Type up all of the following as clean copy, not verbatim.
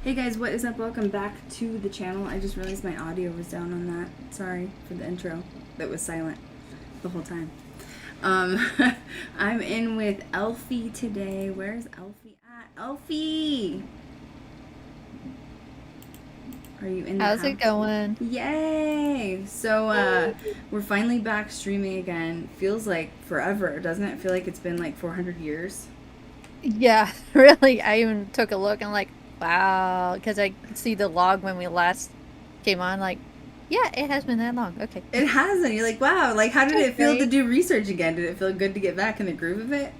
Hey guys, what is up? Welcome back to the channel. I just realized my audio was down on that. Sorry for the intro. That was silent the whole time. I'm in with Eilfie today. Where's Eilfie at? Eilfie! Are you in the How's house? it going? Yay! So, we're finally back streaming again. Feels like forever, doesn't it? Feel like it's been like 400 years. Yeah, really. I even took a look and like, wow, because I could see the log when we last came on. Like, yeah, it has been that long. Okay. It hasn't. You're like, wow, like how did That's it feel to great. do research again? Did it feel good to get back in the groove of it?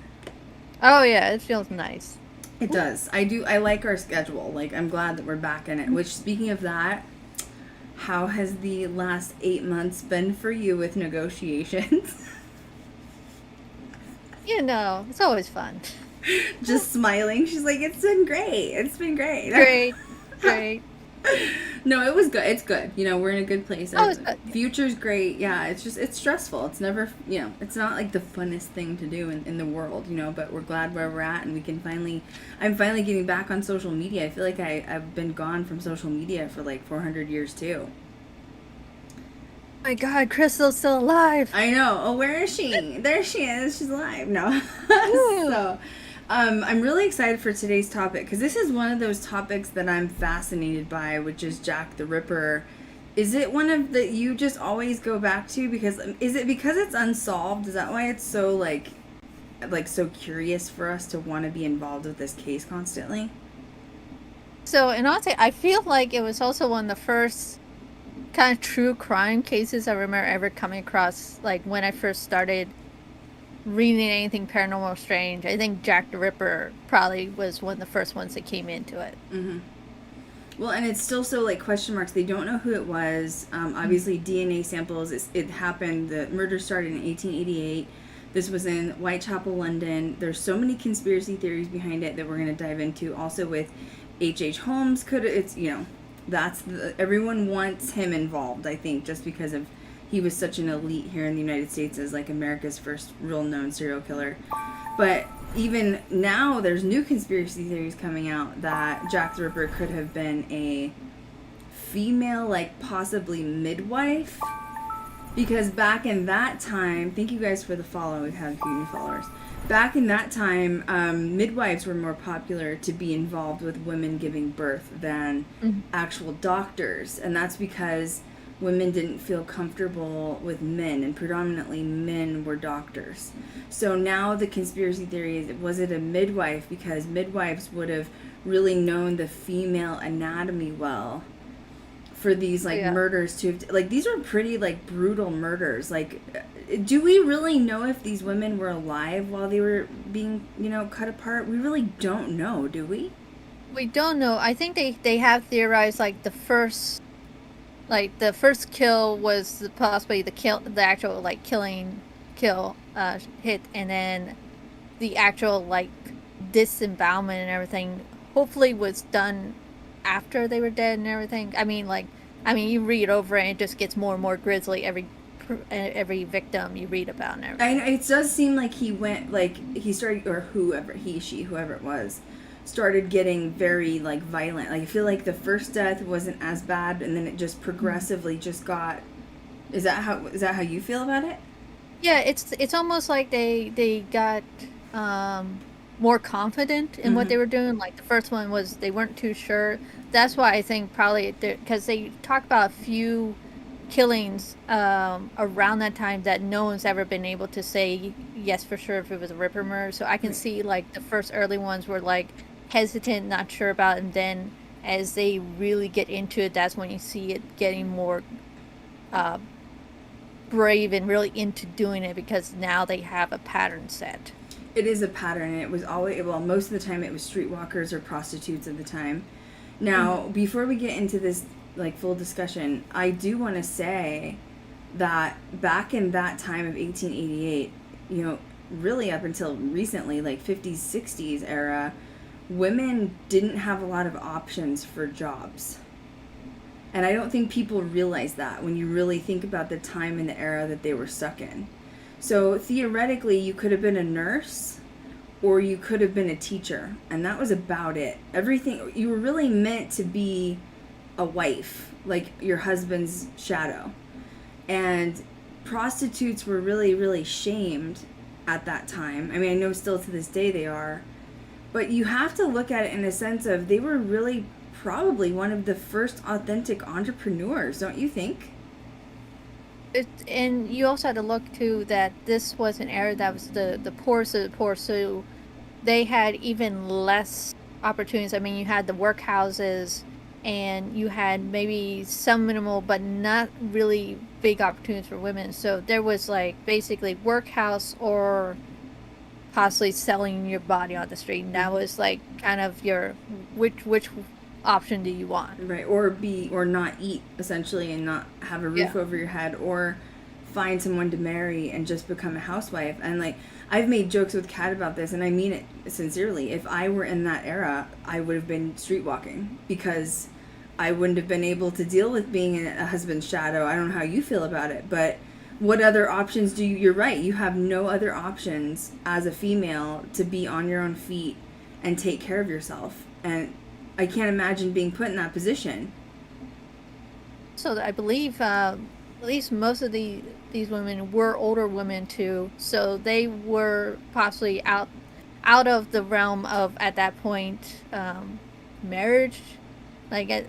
Oh yeah, it feels nice. It does. I do. I like our schedule. Like, I'm glad that we're back in it. Which, speaking of that, how has the last 8 months been for you with negotiations? It's always fun. Just smiling. She's like, it's been great. It's been great. Great, great. No, it was good. It's good. We're in a good place. Oh, Our it's good. future's great. Yeah, it's stressful. It's never, it's not like the funnest thing to do in the world, but we're glad where we're at and I'm finally getting back on social media. I feel like I've been gone from social media for like 400 years too. My God, Krystal's still alive. I know. Oh, where is she? There she is. She's alive. No. Woo. So, I'm really excited for today's topic because this is one of those topics that I'm fascinated by, which is Jack the Ripper. Is it one of that you just always go back to? Because is it because it's unsolved? Is that why it's so so curious for us to want to be involved with this case constantly? So, and honestly, I feel like it was also one of the first kind of true crime cases I remember ever coming across. Like when I first started reading anything paranormal strange, I think Jack the Ripper probably was one of the first ones that came into it. Mm-hmm. Well, and it's still so like question marks. They don't know who it was. Obviously, DNA samples. It happened. The murder started in 1888. This was in Whitechapel, London. There's so many conspiracy theories behind it that we're going to dive into. Also with H. Holmes, everyone wants him involved. I think just because of he was such an elite here in the United States as like America's first real known serial killer. But even now, there's new conspiracy theories coming out that Jack the Ripper could have been a female, like possibly midwife. Because back in that time, thank you guys for the follow. We have a few new followers. Back in that time, midwives were more popular to be involved with women giving birth than Mhm. actual doctors. And that's because women didn't feel comfortable with men, and predominantly men were doctors. So now the conspiracy theory is, was it a midwife? Because midwives would have really known the female anatomy well for these Oh, like yeah. murders to like these are pretty like brutal murders. Like, do we really know if these women were alive while they were being cut apart? We really don't know, do we? We don't know. I think they have theorized like the first kill was possibly the actual like kill hit, and then the actual like disembowelment and everything hopefully was done after they were dead and everything. I mean you read over it and it just gets more and more grisly every victim you read about and everything. It does seem like he started, or whoever, he, she, whoever it was, started getting very like violent. Like I feel like the first death wasn't as bad, and then it just progressively just got. Is that how you feel about it? Yeah, it's almost like they got more confident in what Mm-hmm. they were doing. Like the first one was they weren't too sure. That's why I think probably because they talk about a few killings around that time that no one's ever been able to say yes for sure if it was a Ripper murder. So I can Right. see like the first early ones were like hesitant, not sure about it, and then as they really get into it, that's when you see it getting more uh, brave and really into doing it because now they have a pattern set. It is a pattern, and it was always, well, most of the time it was streetwalkers or prostitutes at the time. Mhm. Now, before we get into this like full discussion, I do want to say that back in that time of 1888, really up until recently, like 50s, 60s era, women didn't have a lot of options for jobs. And I don't think people realize that when you really think about the time and the era that they were stuck in. So theoretically, you could have been a nurse, or you could have been a teacher, and that was about it. Everything, you were really meant to be a wife, like your husband's shadow. And prostitutes were really, really shamed at that time. I mean, I know still to this day they are. But you have to look at it in a sense of they were really probably one of the first authentic entrepreneurs, don't you think? And you also had to look too that this was an era that was the poorest of the poor, so they had even less opportunities. I mean, you had the workhouses, and you had maybe some minimal, but not really big opportunities for women. So there was like basically workhouse or possibly selling your body on the street. And that was like kind of your which option do you want? Right, or not eat essentially and not have a roof over your head, or find someone to marry and just become a housewife. And like, I've made jokes with Kat about this, and I mean it sincerely. If I were in that era, I would have been streetwalking, because I wouldn't have been able to deal with being a husband's shadow. I don't know how you feel about it, but what other options do you? You're right. You have no other options as a female to be on your own feet and take care of yourself. And I can't imagine being put in that position. So I believe at least most of these women were older women too, so they were possibly out of the realm of, at that point, marriage. Like I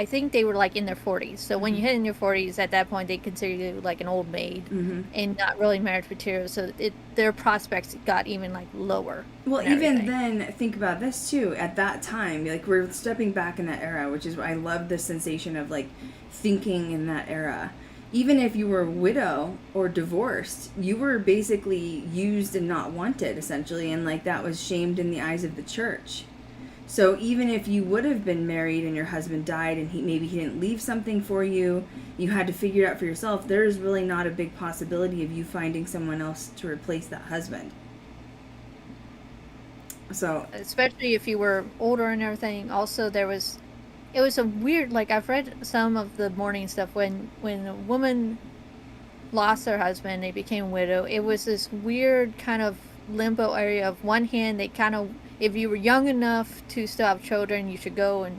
think they were like in their 40s. So when you hit in your 40s, at that point they consider you like an old maid and not really marriage material. So their prospects got even like lower. Well, even then, think about this too. At that time, like, we're stepping back in that era, which is why I love the sensation of like thinking in that era. Even if you were a widow or divorced, you were basically used and not wanted, essentially, and like that was shamed in the eyes of the church. So even if you would have been married and your husband died and maybe he didn't leave something for you, you had to figure it out for yourself, there is really not a big possibility of you finding someone else to replace that husband. So, especially if you were older and everything. Also, it was a weird, like, I've read some of the mourning stuff when a woman lost their husband, they became a widow. It was this weird kind of limbo area. Of one hand, they kind of, if you were young enough to still have children, you should go and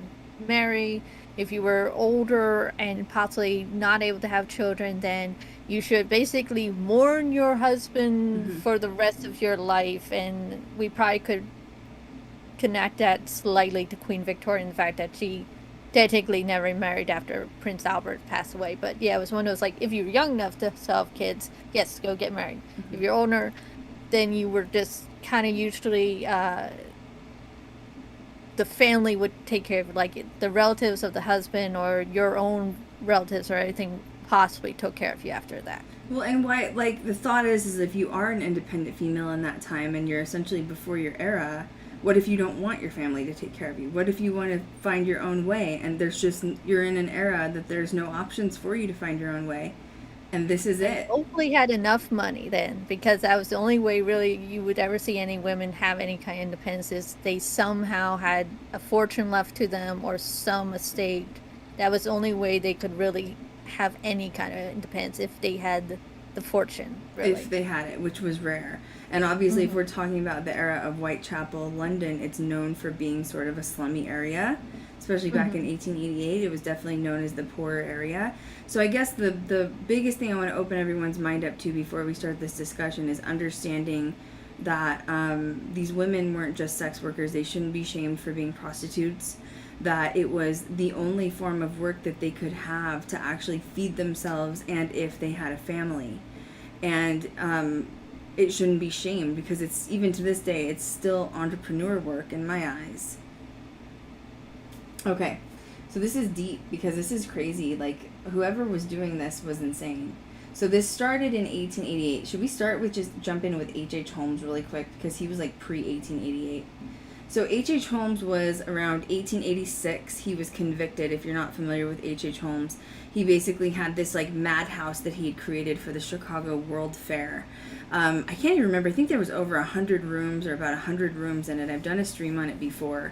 marry. If you were older and possibly not able to have children, then you should basically mourn your husband for the rest of your life. And we probably could connect that slightly to Queen Victoria and the fact that she technically never married after Prince Albert passed away. But yeah, it was one of those, like, if you were young enough to still have kids, yes, go get married. If you're older, then you were just kind of usually the family would take care of it, like the relatives of the husband or your own relatives or anything possibly took care of you after that. Well, and why, like, the thought is if you are an independent female in that time and you're essentially before your era, what if you don't want your family to take care of you? What if you want to find your own way and you're in an era that there's no options for you to find your own way? And this is it. Hopefully had enough money then, because that was the only way really you would ever see any women have any kind of independence, is they somehow had a fortune left to them or some estate. That was the only way they could really have any kind of independence, if they had the fortune, really. If they had it, which was rare. And obviously, if we're talking about the era of Whitechapel, London, it's known for being sort of a slummy area. Especially back in 1888, it was definitely known as the poorer area. So I guess the biggest thing I want to open everyone's mind up to before we start this discussion is understanding that these women weren't just sex workers. They shouldn't be shamed for being prostitutes. That it was the only form of work that they could have to actually feed themselves, and if they had a family. And it shouldn't be shamed, because it's, even to this day, it's still entrepreneur work in my eyes. Okay, so this is deep, because this is crazy. Like, whoever was doing this was insane. So this started in 1888. Should we start with just jump in with H.H. Holmes really quick, because he was like pre-1888. So H.H. Holmes was around 1886. He was convicted. If you're not familiar with H.H. Holmes, he basically had this like madhouse that he had created for the Chicago World Fair. I can't even remember. I think there was over 100 rooms, or about 100 rooms in it. I've done a stream on it before.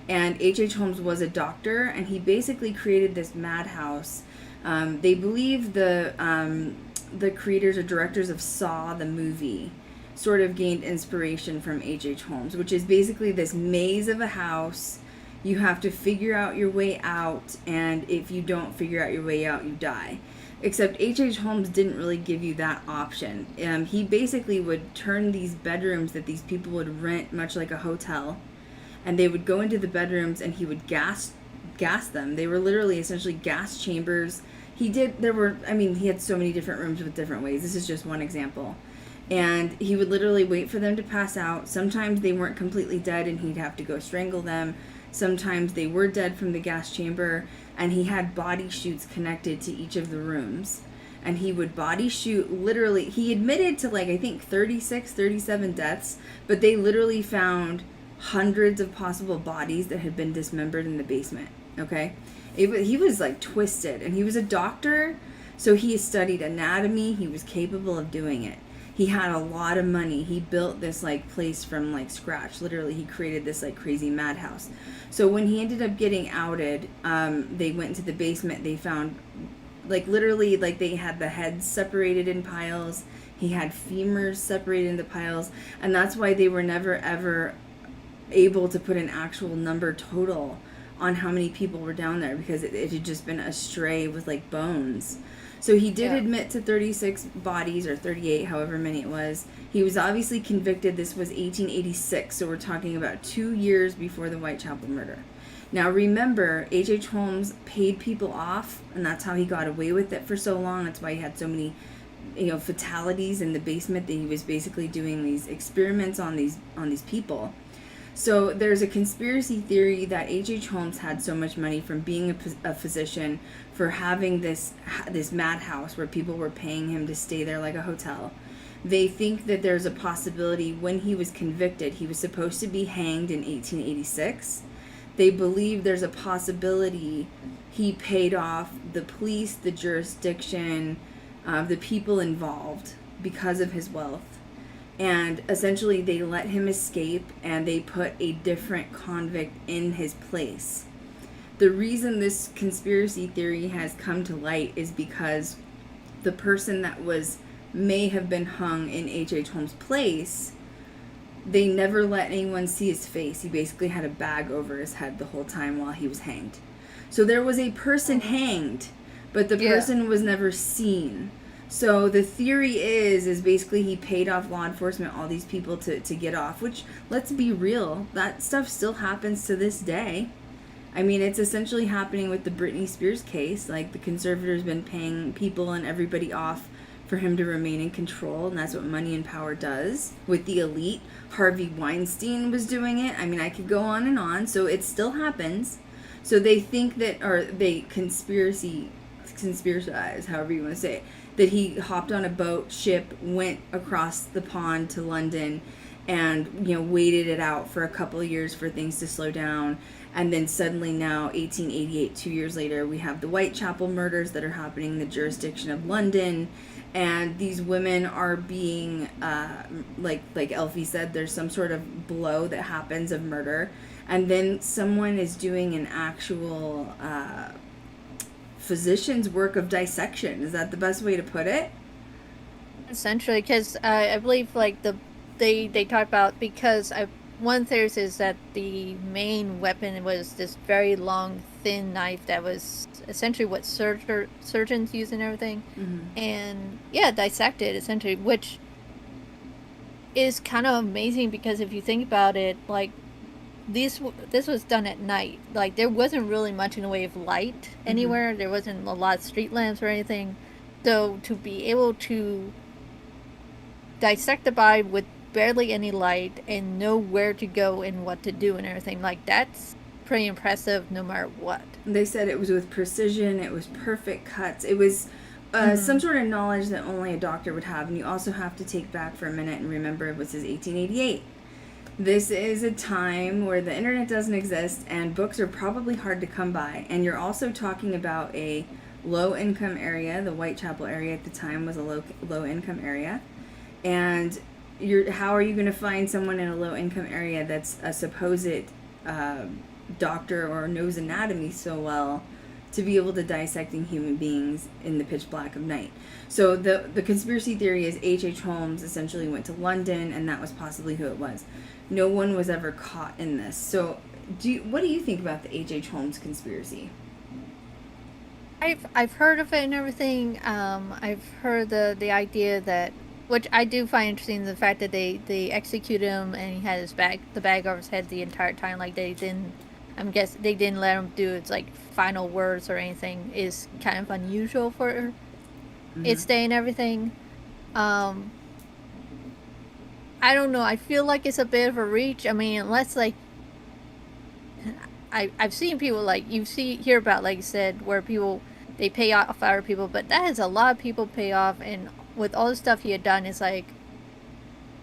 And H.H. Holmes was a doctor, and he basically created this madhouse. They believe the creators or directors of Saw, the movie, sort of gained inspiration from H.H. Holmes, which is basically this maze of a house. You have to figure out your way out, and if you don't figure out your way out, you die. Except H.H. Holmes didn't really give you that option. He basically would turn these bedrooms that these people would rent, much like a hotel, and they would go into the bedrooms and he would gas them. They were literally essentially gas chambers. He had so many different rooms with different ways. This is just one example. And he would literally wait for them to pass out. Sometimes they weren't completely dead and he'd have to go strangle them. Sometimes they were dead from the gas chamber, and he had body chutes connected to each of the rooms. And he would body shoot, literally, he admitted to I think 36, 37 deaths, but they literally found hundreds of possible bodies that had been dismembered in the basement, okay? He was twisted, and he was a doctor, so he studied anatomy. He was capable of doing it. He had a lot of money. He built this place from scratch. Literally, he created this crazy madhouse. So when he ended up getting outed, they went into the basement. They found literally they had the heads separated in piles. He had femurs separated into piles, and that's why they were never ever able to put an actual number total on how many people were down there, because it had just been astray with bones. So he did admit to 36 bodies, or 38, however many it was. He was obviously convicted. This was 1886, so we're talking about 2 years before the Whitechapel murder. Now remember, H.H. Holmes paid people off, and that's how he got away with it for so long. That's why he had so many fatalities in the basement, that he was basically doing these experiments on these people. So there's a conspiracy theory that H.H. Holmes had so much money from being a physician, for having this madhouse where people were paying him to stay there like a hotel. They think that there's a possibility when he was convicted, he was supposed to be hanged in 1886. They believe there's a possibility he paid off the police, the jurisdiction, the people involved because of his wealth. And essentially they let him escape, and they put a different convict in his place. The reason this conspiracy theory has come to light is because the person that may have been hung in H.H. Holmes' place, they never let anyone see his face. He basically had a bag over his head the whole time while he was hanged. So there was a person hanged, but the person was never seen. So the theory is basically he paid off law enforcement, all these people to get off, which, let's be real, that stuff still happens to this day. I mean, it's essentially happening with the Britney Spears case. The conservators been paying people and everybody off for him to remain in control, and that's what money and power does with the elite. Harvey Weinstein was doing it. I mean, I could go on and on. So it still happens. So they think that, or they conspiracize, however you want to say it, that he hopped on a boat, ship, went across the pond to London, and waited it out for a couple of years for things to slow down. And then suddenly now, 1888, 2 years later, we have the Whitechapel murders that are happening in the jurisdiction of London. And these women are being, like Eilfie said, there's some sort of blow that happens of murder. And then someone is doing an actual physician's work of dissection. Is that the best way to put it? Essentially, because I believe they talk about, because one theory is that the main weapon was this very long, thin knife that was essentially what surgeons use and everything. Mm-hmm. And dissected essentially, which is kind of amazing, because if you think about it, this was done at night. There wasn't really much in the way of light anywhere. Mm-hmm. There wasn't a lot of street lamps or anything. So to be able to dissect the body with barely any light and know where to go and what to do and everything, that's pretty impressive no matter what. They said it was with precision, it was perfect cuts, it was some sort of knowledge that only a doctor would have. And you also have to take back for a minute and remember it was 1888. This is a time where the internet doesn't exist and books are probably hard to come by, and you're also talking about a low income area. The Whitechapel area at the time was a low income area, and how are you going to find someone in a low income area that's a supposed doctor or knows anatomy so well to be able to dissecting human beings in the pitch black of night. So the conspiracy theory is H.H. Holmes essentially went to London, and that was possibly who it was. No one was ever caught in this. So what do you think about the H.H. Holmes conspiracy? I've heard of it and everything. I've heard the idea that, which I do find interesting, the fact that they executed him and he had the bag over his head the entire time. Like they didn't, I'm guessing they didn't let him do its like final words or anything, is kind of unusual for its day and everything. I don't know. I feel like it's a bit of a reach. I mean, unless like I've seen people like hear about, like you said, where people they pay off other people, but that is a lot of people pay off, and with all the stuff he had done, it's like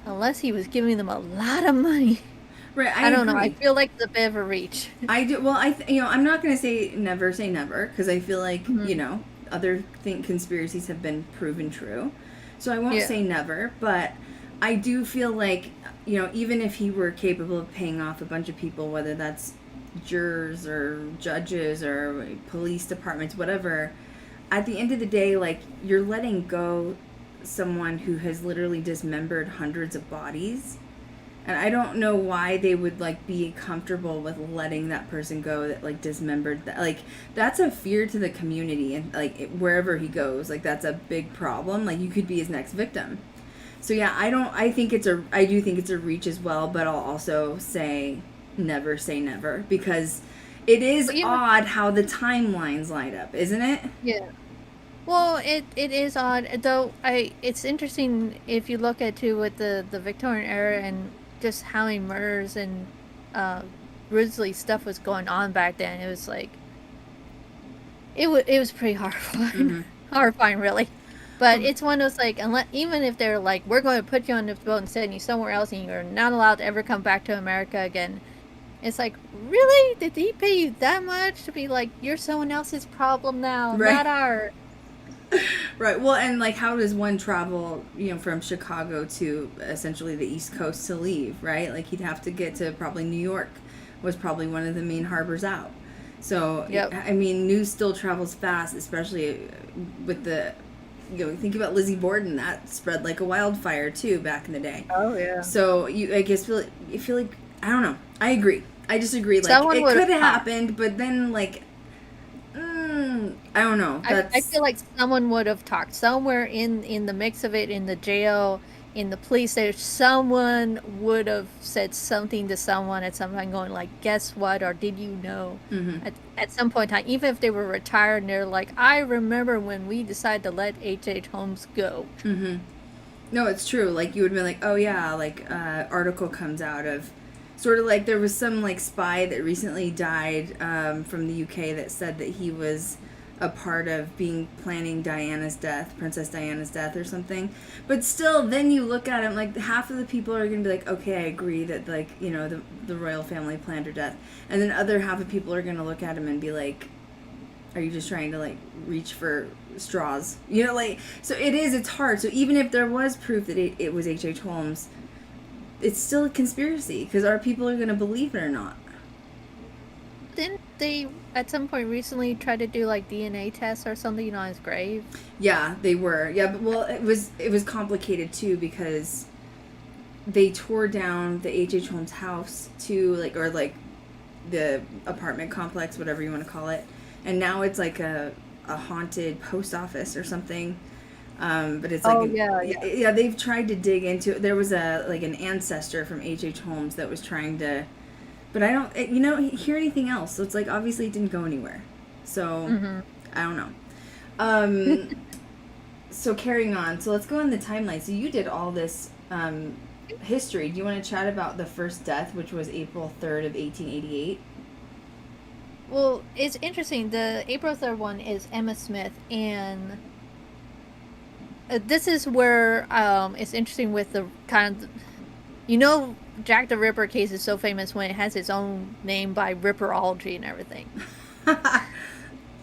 unless he was giving them a lot of money. Right, I don't know. I feel like it's a bit of a reach. I do. Well, I'm not going to say never because I feel like other conspiracies have been proven true, so I won't say never. But I do feel like even if he were capable of paying off a bunch of people, whether that's jurors or judges or police departments, whatever, at the end of the day, like, you're letting go someone who has literally dismembered hundreds of bodies. And I don't know why they would, like, be comfortable with letting that person go that, like, dismembered that. Like, that's a fear to the community. And, like, wherever he goes, like, that's a big problem. Like, you could be his next victim. So, yeah, I do think it's a reach as well. But I'll also say never. Because it is odd how the timelines light up, isn't it? Yeah. Well, it is odd. Though, it's interesting if you look at, too, with the Victorian era and just how many murders and grisly stuff was going on back then. It was like it was pretty horrifying. Horrifying, really. But it's one of those, like, even if they're like, we're going to put you on this boat and send you somewhere else and you're not allowed to ever come back to America again, it's like, really? Did he pay you that much to be like, you're someone else's problem now, not ours? Right. Well, and like, how does one travel, from Chicago to essentially the East Coast to leave, right? Like, he'd have to get to probably New York, was probably one of the main harbors out. So, I mean, news still travels fast, especially with the, think about Lizzie Borden, that spread like a wildfire too back in the day. Oh, yeah. So, I guess you feel like, I don't know. I agree. I disagree. Like, it could have happened, but then, like, I don't know. I feel like someone would have talked somewhere in the mix of it, in the jail, in the police station. Someone would have said something to someone at some time, going like, "Guess what?" or "Did you know?" At some point in time, even if they were retired, and they're like, "I remember when we decided to let H.H. Holmes go." No, it's true. Like, you would be like, "Oh yeah," like article comes out of. Sort of like there was some like spy that recently died from the UK that said that he was a part of planning Diana's death, Princess Diana's death or something. But still, then you look at him, like, half of the people are going to be like, okay, I agree that, like, the royal family planned her death. And then other half of people are going to look at him and be like, are you just trying to, like, reach for straws? So it's hard. So even if there was proof that it was H.H. Holmes, it's still a conspiracy, because our people are going to believe it or not. Didn't they, at some point recently, try to do, like, DNA tests or something on his grave? Yeah, they were. Yeah, but, well, it was complicated, too, because they tore down the H.H. Holmes house to, like, or, like, the apartment complex, whatever you want to call it. And now it's, like, a haunted post office or something. But it's like, yeah, they've tried to dig into it. There was an ancestor from H.H. Holmes that was trying to, but I don't, hear anything else. So it's like, obviously it didn't go anywhere. So I don't know. So carrying on. So let's go on the timeline. So you did all this, history. Do you want to chat about the first death, which was April 3rd of 1888? Well, it's interesting. The April 3rd one is Emma Smith, and this is where it's interesting with the kind of, Jack the Ripper case is so famous when it has its own name by Ripperology and everything.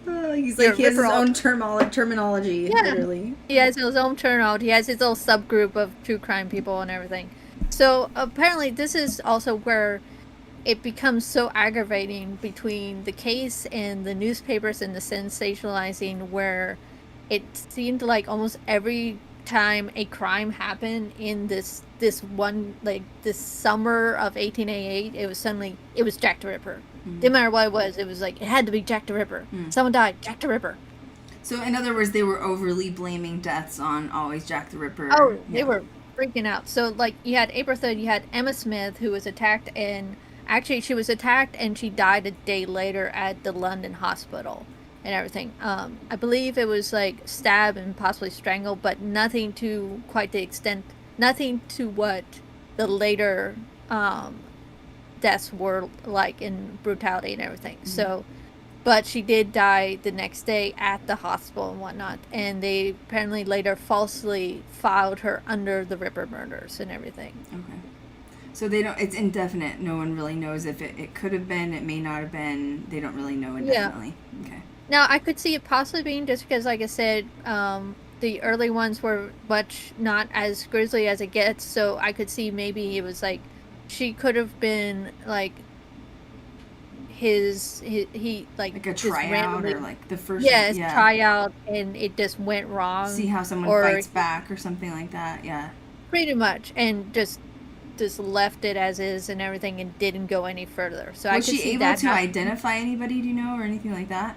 He's like, he has his own terminology, literally. He has his own terminology. He has his own subgroup of true crime people and everything. So apparently this is also where it becomes so aggravating between the case and the newspapers and the sensationalizing, where it seemed like almost every time a crime happened in this one, like this summer of 1888, it was Jack the Ripper. Didn't matter what it was like it had to be Jack the Ripper. Someone died, Jack the Ripper. So in other words, they were overly blaming deaths on always Jack the Ripper. Oh, they were freaking out. So like you had April 3rd, you had Emma Smith, who was attacked, and actually she was attacked and she died a day later at the London hospital and everything. I believe it was like stabbed and possibly strangled, but nothing to quite the extent, nothing to what the later deaths were like in brutality and everything. So, but she did die the next day at the hospital and whatnot, and they apparently later falsely filed her under the Ripper murders and everything. Okay. So they don't, it's indefinite. No one really knows if it could have been, it may not have been. They don't really know indefinitely. Yeah. Okay. Now, I could see it possibly being just because, like I said, the early ones were much not as grisly as it gets, so I could see maybe it was like she could have been like he like a tryout or like the first tryout, and it just went wrong. See how someone fights back or something like that. Yeah, pretty much, and just left it as is and everything and didn't go any further. So was she able to identify anybody, do you know, or anything like that?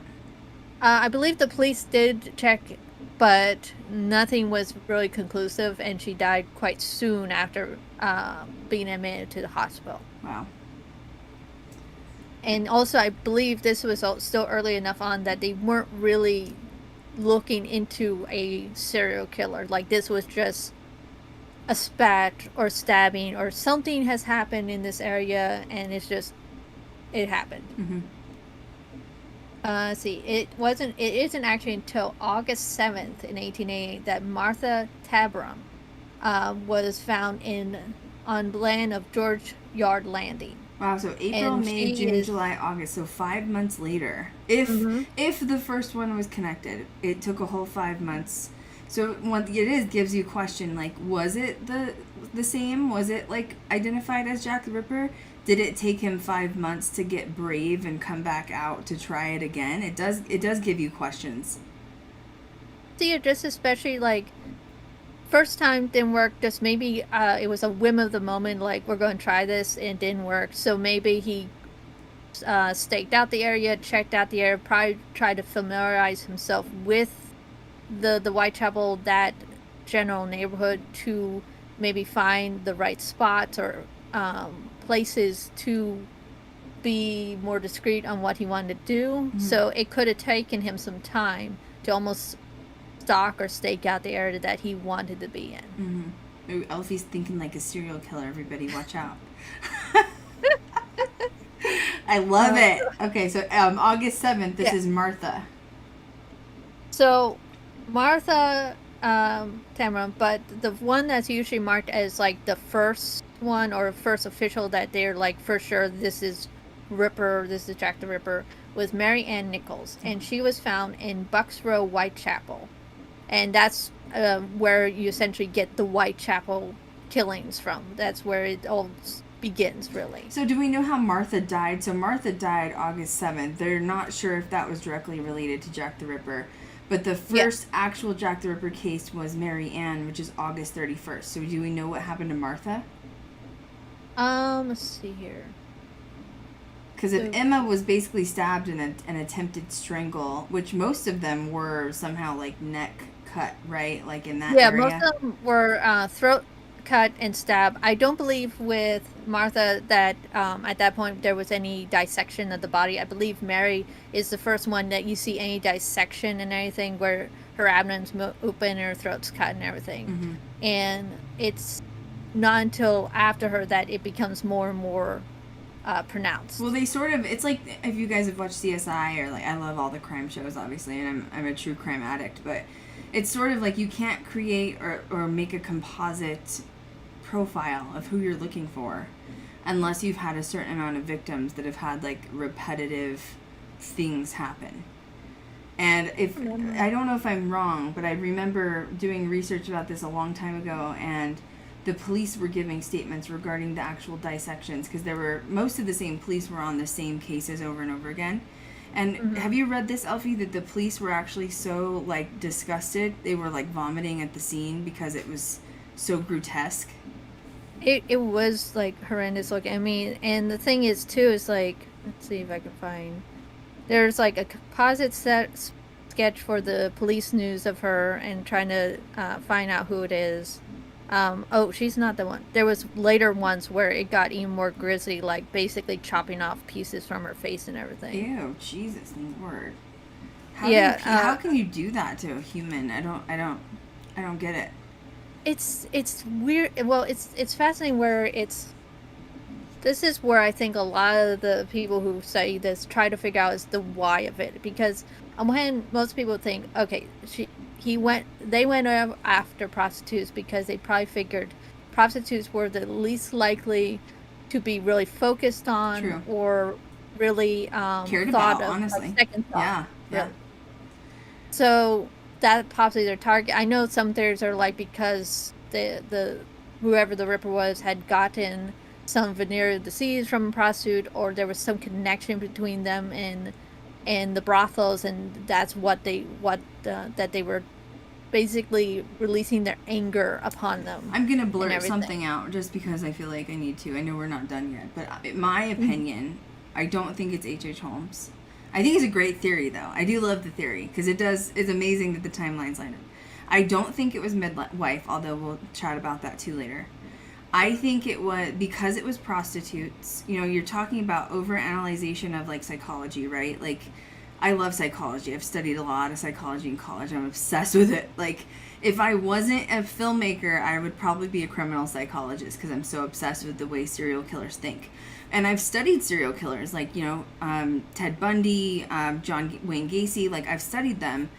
I believe the police did check, but nothing was really conclusive, and she died quite soon after being admitted to the hospital. Wow. And also, I believe this was still early enough on that they weren't really looking into a serial killer. Like, this was just a spat or stabbing or something has happened in this area, and it happened. Mm-hmm. Let's see, it isn't actually until August 7th in 1888 that Martha Tabram was found on land of George Yard Landing. Wow, so April, May, June, July, August, so 5 months later. If the first one was connected, it took a whole 5 months. So what it gives you a question, like, was it the same? Was it, like, identified as Jack the Ripper? Did it take him 5 months to get brave and come back out to try it again? It does give you questions. See, just especially, like, first time didn't work, just maybe it was a whim of the moment, like, we're going to try this, and it didn't work. So maybe he staked out the area, checked out the area, probably tried to familiarize himself with the Whitechapel, that general neighborhood, to maybe find the right spots or places to be more discreet on what he wanted to do. Mm-hmm. So it could have taken him some time to almost stalk or stake out the area that he wanted to be in. Mm-hmm. Ooh, Eilfie's thinking like a serial killer. Everybody watch out. I love it. Okay, so August 7th, this is Martha. So Martha Tamara, but the one that's usually marked as like the first one or first official that they're like for sure this is Ripper, this is Jack the Ripper, was Mary Ann Nichols, and she was found in Bucks Row, Whitechapel, and that's where you essentially get the Whitechapel killings from. That's where it all begins, really. So do we know how Martha died? So Martha died August 7th. They're not sure if that was directly related to Jack the Ripper. But the first actual Jack the Ripper case was Mary Ann, which is August 31st. So do we know what happened to Martha? Let's see here. Because if Emma was basically stabbed in an attempted strangle, which most of them were somehow like neck cut, right? Like in that area. Yeah, most of them were throat cut and stab. I don't believe with Martha that at that point there was any dissection of the body. I believe Mary is the first one that you see any dissection and anything where her abdomen's open, her throat's cut and everything. Mm-hmm. And it's not until after her that it becomes more and more pronounced. Well, they sort of, it's like if you guys have watched CSI, or like, I love all the crime shows obviously, and I'm a true crime addict, but it's sort of like you can't create or make a composite profile of who you're looking for unless you've had a certain amount of victims that have had like repetitive things happen. And if I don't know if I'm wrong, but I remember doing research about this a long time ago, and the police were giving statements regarding the actual dissections, because most of the same police were on the same cases over and over again. And have you read this, Eilfie, that the police were actually so, like, disgusted, they were, like, vomiting at the scene because it was so grotesque? It was, like, horrendous looking. I mean, and the thing is, too, is, like, let's see if I can find... There's, like, a composite sketch for the police news of her and trying to find out who it is. Oh, she's not the one. There was later ones where it got even more grisly, like basically chopping off pieces from her face and everything. Ew, Jesus Lord. How can you do that to a human? I don't get it. It's weird. Well, it's fascinating where this is where I think a lot of the people who study this try to figure out is the why of it, because on one hand, most people think, okay, they went after prostitutes because they probably figured prostitutes were the least likely to be really focused on. True. Or really cared thought about, of, honestly. Like, second thought. Yeah. Really. So that possibly their target. I know some theories are like because the whoever the Ripper was had gotten some venereal disease from a prostitute, or there was some connection between them and the brothels, and that's that they were basically releasing their anger upon them. I'm gonna blurt something out just because I feel like I need to. I know we're not done yet, but in my opinion, I don't think it's H.H. Holmes. I think it's a great theory, though. I do love the theory because it's amazing that the timelines line up. I don't think it was midwife, although we'll chat about that too later. I think it was because it was prostitutes. You know, you're talking about overanalyzation of, like, psychology, right? Like, I love psychology. I've studied a lot of psychology in college. I'm obsessed with it. Like, if I wasn't a filmmaker, I would probably be a criminal psychologist because I'm so obsessed with the way serial killers think. And I've studied serial killers, like, you know, Ted Bundy, John Wayne Gacy. Like, I've studied them.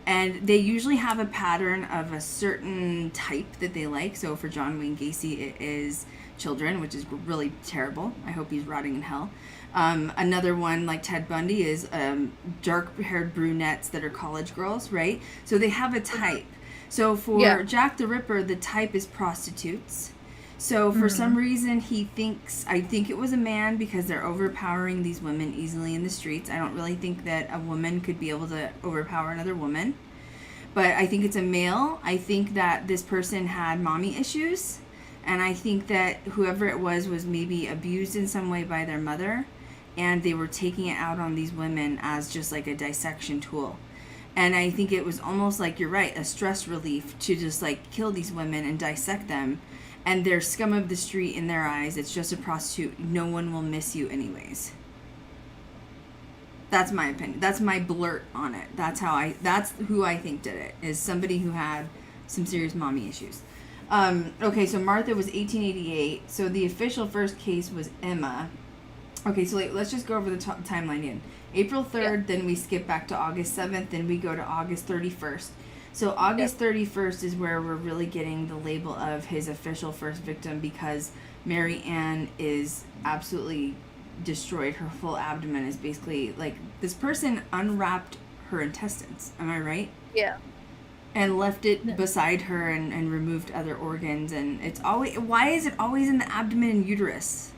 And they usually have a pattern of a certain type that they like. So for John Wayne Gacy, it is children, which is really terrible. I hope he's rotting in hell. Another one, like Ted Bundy, is dark-haired brunettes that are college girls, right? So they have a type. So for Jack the Ripper, the type is prostitutes. So for some reason, I think it was a man because they're overpowering these women easily in the streets. I don't really think that a woman could be able to overpower another woman. But I think it's a male. I think that this person had mommy issues. And I think that whoever it was maybe abused in some way by their mother. And they were taking it out on these women as just like a dissection tool. And I think it was almost like, you're right, a stress relief to just like kill these women and dissect them. And they're scum of the street in their eyes. It's just a prostitute. No one will miss you anyways. That's my opinion. That's my blurt on it. That's who I think did it. Is somebody who had some serious mommy issues. Okay, so Martha was 1888. So the official first case was Emma. Okay, so let's just go over the timeline again. April 3rd, then we skip back to August 7th, then we go to August 31st. So August 31st is where we're really getting the label of his official first victim, because Mary Ann is absolutely destroyed. Her full abdomen is basically like, this person unwrapped her intestines. Am I right? Yeah. And left it beside her and removed other organs. And it's always, why is it always in the abdomen and uterus?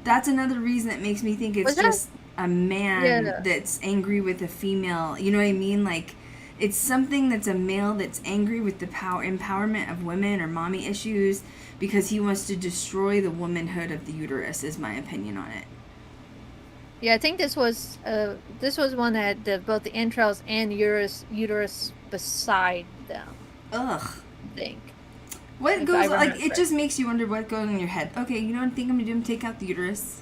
That's another reason that makes me think it's just a man that's angry with a female. You know what I mean? Like, it's something that's a male that's angry with the empowerment of women or mommy issues because he wants to destroy the womanhood of the uterus, is my opinion on it. Yeah, I think this was one that had both the entrails and uterus beside them. Ugh. I think. What goes, like, it just makes you wonder what goes in your head. Okay, you know what I think I'm going to do? I'm take out the uterus.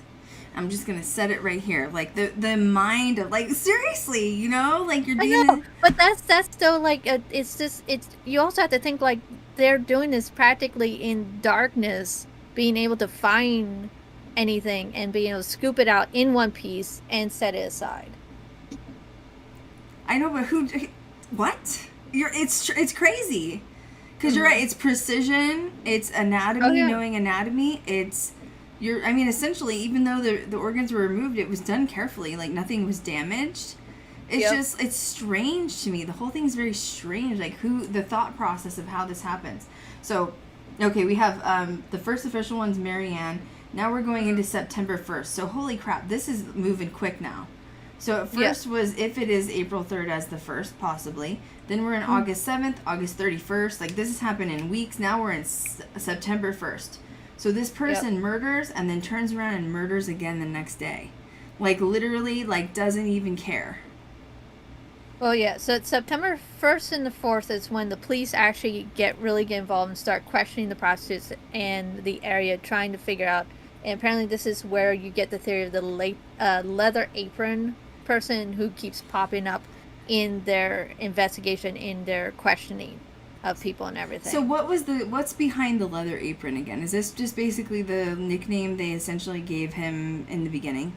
I'm just going to set it right here. Like, the mind of, like, seriously, you know? Like, you're doing... I know, but that's still, like, you also have to think, like, they're doing this practically in darkness, being able to find anything and being able to scoop it out in one piece and set it aside. I know, but what? It's crazy. Because you're right, it's precision, it's anatomy, knowing anatomy, essentially, even though the organs were removed, it was done carefully, like nothing was damaged. It's it's strange to me. The whole thing's very strange, like the thought process of how this happens. So, Okay, we have the first official one's Marianne. Now we're going into September 1st. So holy crap, this is moving quick now. So at first was if it is April 3rd as the first, possibly. Then we're in August 7th, August 31st. Like, this has happened in weeks. Now we're in September 1st. So this person murders and then turns around and murders again the next day. Like, literally, like, doesn't even care. Well, yeah. So it's September 1st and the 4th is when the police actually get involved and start questioning the prostitutes and the area, trying to figure out. And apparently, this is where you get the theory of the leather apron person who keeps popping up in their investigation, in their questioning of people and everything. So what's behind the leather apron again? Is this just basically the nickname they essentially gave him in the beginning?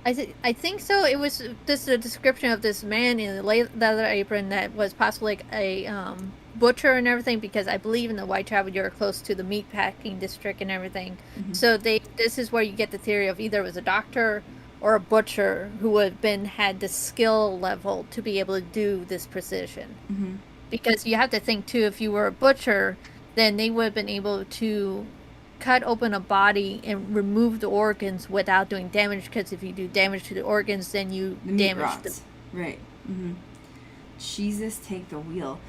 I think so. It was just a description of this man in a leather apron that was possibly like a butcher and everything, because I believe in the Whitechapel you're close to the meatpacking district and everything. Mm-hmm. So this is where you get the theory of either it was a doctor or a butcher who had the skill level to be able to do this precision. Mm-hmm. Because you have to think too, if you were a butcher, then they would have been able to cut open a body and remove the organs without doing damage, because if you do damage to the organs, then you damage the... Right. Mm-hmm. Jesus, take the wheel.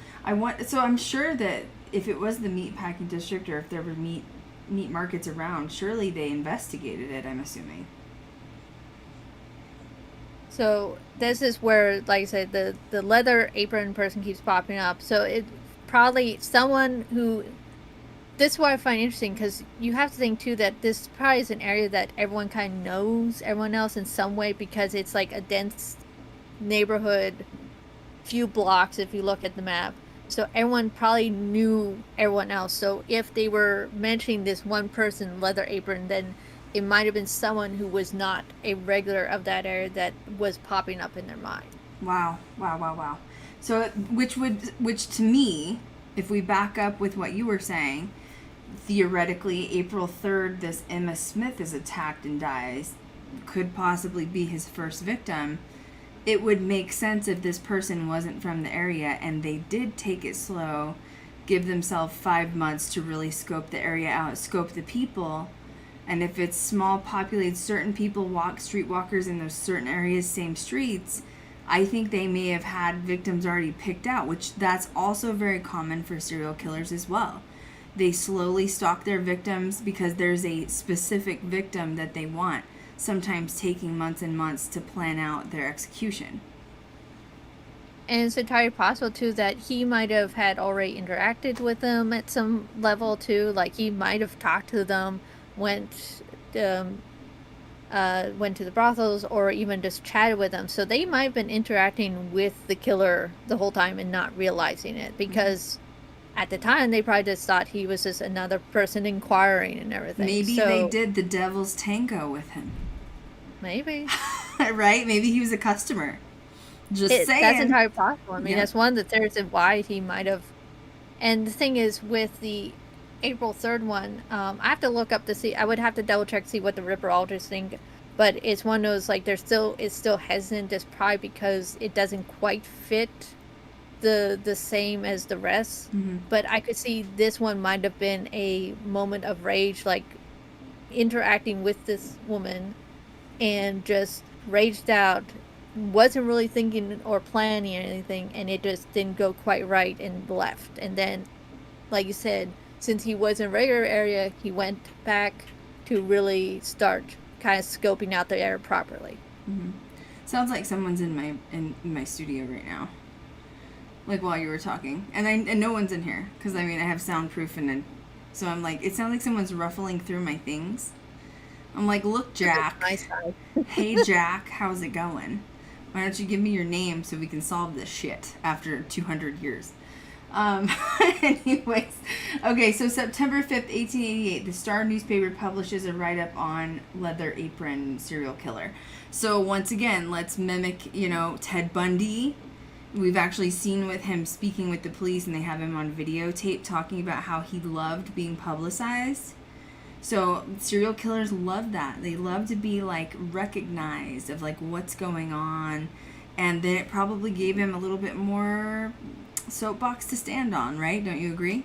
So I'm sure that if it was the meatpacking district or if there were meat markets around, surely they investigated it, I'm assuming. So this is where, like I said, the leather apron person keeps popping up. So it probably someone who... This is what I find interesting, because you have to think too that this probably is an area that everyone kind of knows everyone else in some way, because it's like a dense neighborhood, few blocks if you look at the map. So everyone probably knew everyone else. So if they were mentioning this one person, leather apron, then it might have been someone who was not a regular of that area that was popping up in their mind. Wow. So which to me, if we back up with what you were saying, theoretically, April 3rd, this Emma Smith is attacked and dies, could possibly be his first victim. It would make sense if this person wasn't from the area and they did take it slow, give themselves 5 months to really scope the area out, scope the people. And if it's small populated, certain people streetwalkers in those certain areas, same streets, I think they may have had victims already picked out, which that's also very common for serial killers as well. They slowly stalk their victims because there's a specific victim that they want, sometimes taking months and months to plan out their execution. And it's entirely possible too that he might have had already interacted with them at some level too. Like he might have talked to them, went to the brothels, or even just chatted with them. So they might have been interacting with the killer the whole time and not realizing it, because at the time they probably just thought he was just another person inquiring and everything. Maybe they did the devil's tango with him. Maybe. Right? Maybe he was a customer. Just saying. That's entirely possible. I mean, that's one of the theories of why he might have. And the thing is, with the April 3rd one, I have to look up to see. I would have to double check to see what the Ripperologers think. But it's one of those, like, it's still hesitant, just probably because it doesn't quite fit the same as the rest. Mm-hmm. But I could see this one might have been a moment of rage, like interacting with this woman and just raged out, wasn't really thinking or planning anything, and it just didn't go quite right and left. And then, like you said, since he was in a regular area, he went back to really start kind of scoping out the area properly. Mm-hmm. Sounds like someone's in my studio right now, like while you were talking, and no one's in here because I mean I have soundproof, and so I'm like, it sounds like someone's ruffling through my things. I'm like, look, Jack. Nice side. Hey, Jack, how's it going? Why don't you give me your name so we can solve this shit after 200 years? Anyways, okay, so September 5th, 1888, the Star newspaper publishes a write-up on Leather Apron serial killer. So once again, let's mimic, Ted Bundy. We've actually seen with him speaking with the police, and they have him on videotape talking about how he loved being publicized. So serial killers love that. They love to be like recognized of like what's going on, and then it probably gave him a little bit more soapbox to stand on, right? Don't you agree?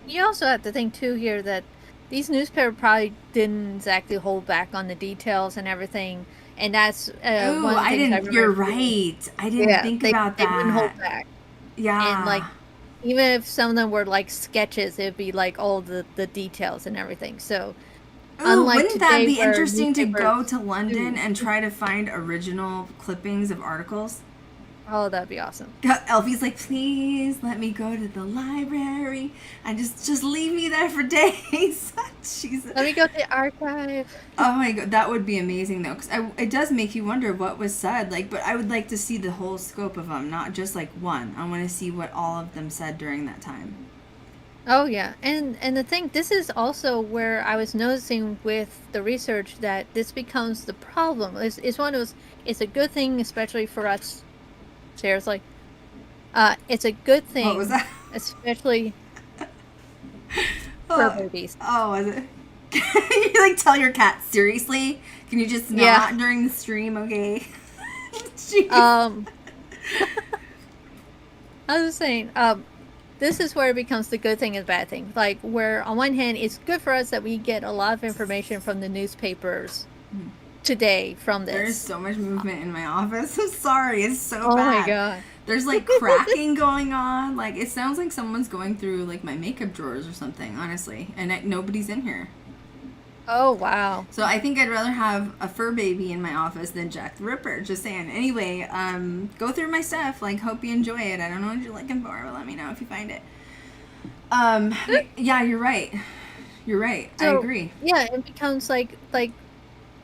You also have to think too here that these newspapers probably didn't exactly hold back on the details and everything, and that's Ooh, one of the I things I didn't. You're remember seeing. right. I didn't Yeah, think they about they wouldn't hold that. back, and like Yeah. even if some of them were like sketches, it'd be like all the details and everything. So Ooh, unlike wouldn't that today be where interesting to go newspapers to London do, and try to find original clippings of articles? oh, that'd be awesome. Elfie's like, please let me go to the library and just leave me there for days. She's, Let me go to the archive. oh my god, that would be amazing though, because it does make you wonder what was said. Like, but I would like to see the whole scope of them, not just like one. I want to see what all of them said during that time. Oh yeah, and the thing, this is also where I was noticing with the research that this becomes the problem. It's one of those. It's a good thing, especially for us. Seriously, it's a good What was thing, that? especially for Oh, babies. oh, was it? You like tell your cat seriously? Can you just Yeah. not during the stream, okay? Jeez. Um, I was saying, this is where it becomes the good thing and bad thing. Like, where on one hand, it's good for us that we get a lot of information from the newspapers today from There is this. so much movement in my office. I'm sorry, it's so Oh my bad. god. There's like cracking going on. Like it sounds like someone's going through like my makeup drawers or something, honestly. And nobody's in here. Oh wow. So I think I'd rather have a fur baby in my office than Jack the Ripper. Just saying. Anyway, go through my stuff. Like, hope you enjoy it. I don't know what you're looking for, but let me know if you find it. Yeah, you're right. You're right. I So agree. yeah, it becomes like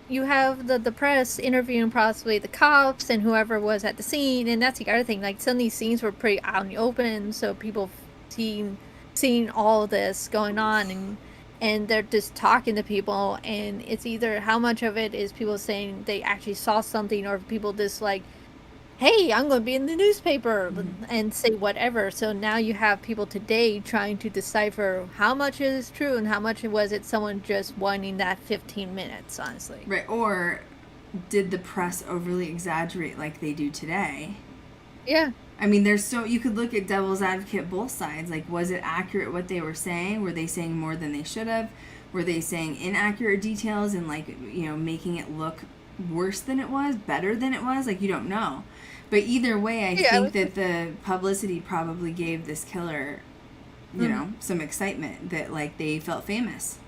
you have the press interviewing possibly the cops and whoever was at the scene, and that's the other thing. Like some of these scenes were pretty out in the open, so people seeing all of this going on, and they're just talking to people, and it's either how much of it is people saying they actually saw something, or people just like, hey, I'm going to be in the newspaper and say whatever. So now you have people today trying to decipher how much is true and how much was it someone just wanting that 15 minutes, honestly. Right. Or did the press overly exaggerate like they do today? Yeah. I mean, there's so you could look at devil's advocate both sides. Like, was it accurate what they were saying? Were they saying more than they should have? Were they saying inaccurate details and like making it look worse than it was, better than it was? Like, you don't know. But either way, I think that the publicity probably gave this killer, some excitement that like they felt famous.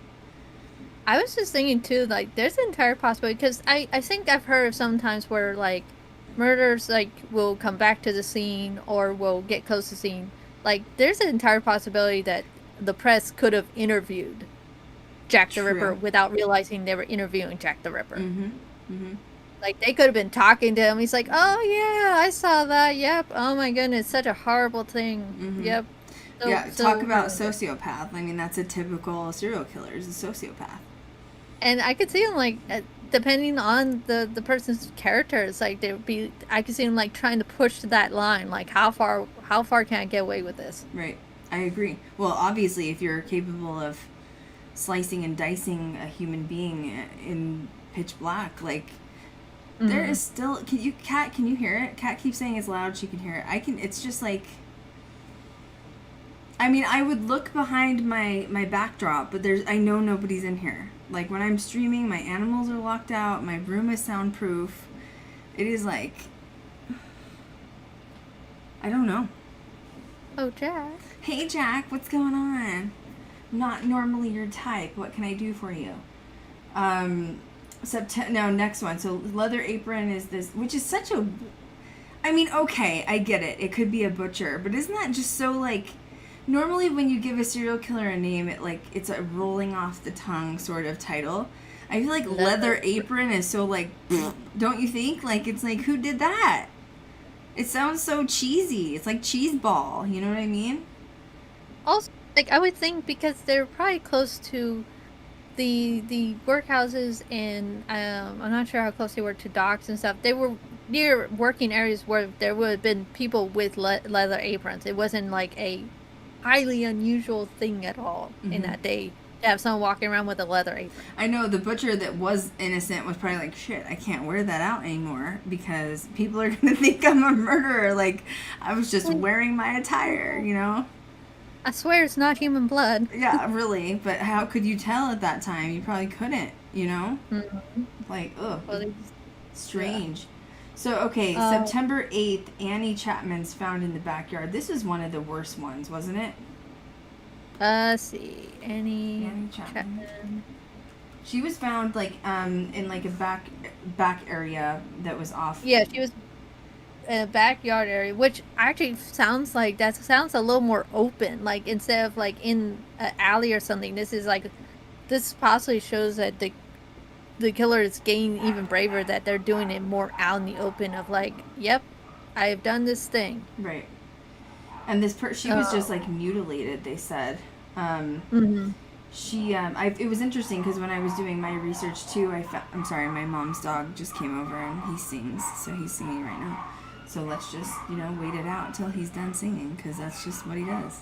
I was just thinking too, like there's an entire possibility, because I think I've heard sometimes where like murders like will come back to the scene or will get close to the scene. Like there's an entire possibility that the press could have interviewed Jack the Ripper without realizing they were interviewing Jack the Ripper. Mm-hmm. Mm-hmm. Like they could have been talking to him. He's like, "Oh yeah, I saw that. Yep. Oh my goodness, such a horrible thing. Mm-hmm. Yep." So Talk about sociopath. I mean, that's a typical serial killer, is a sociopath. And I could see him like, depending on the person's characters, like they would be. I could see him like trying to push that line, like how far can I get away with this? Right. I agree. Well, obviously, if you're capable of slicing and dicing a human being in pitch black, like. There is still. Can you hear it? Cat keeps saying it's loud. She can hear it. I can. It's just like. I mean, I would look behind my backdrop, but I know nobody's in here. Like when I'm streaming, my animals are locked out. My room is soundproof. It is like. I don't know. Oh, Jack. Hey, Jack. What's going on? Not normally your type. What can I do for you? Next one. So leather apron is this, which is such a. I mean, okay, I get it. It could be a butcher, but isn't that just so like? Normally, when you give a serial killer a name, it's a rolling off the tongue sort of title. I feel like leather apron is so like, don't you think? Like it's like, who did that? It sounds so cheesy. It's like cheese ball. You know what I mean? Also, like I would think because they're probably close to the workhouses, and I'm not sure how close they were to docks and stuff. They were near working areas where there would have been people with leather aprons. It wasn't like a highly unusual thing at all in that day to have someone walking around with a leather apron. I know the butcher that was innocent was probably like, shit, I can't wear that out anymore because people are going to think I'm a murderer. Like, I was just wearing my attire, I swear it's not human blood. Yeah, really. But how could you tell at that time? You probably couldn't, you know? Mm-hmm. Like, ugh, Well, they just, yeah. strange. So, okay, September 8th, Annie Chapman's found in the backyard. This was one of the worst ones, wasn't it? Let's see. Annie Chapman. She was found, like, in, like, a back area that was off. Yeah, she was in a backyard area, which actually sounds like, that sounds a little more open. Like, instead of, like, in an alley or something, this possibly shows that the killer is getting even braver, that they're doing it more out in the open of, like, yep, I have done this thing. Right. And she was just, like, mutilated, they said. Mm-hmm. It was interesting because when I was doing my research too, I'm sorry, my mom's dog just came over and he sings, so he's singing right now. So let's just, wait it out until he's done singing, because that's just what he does.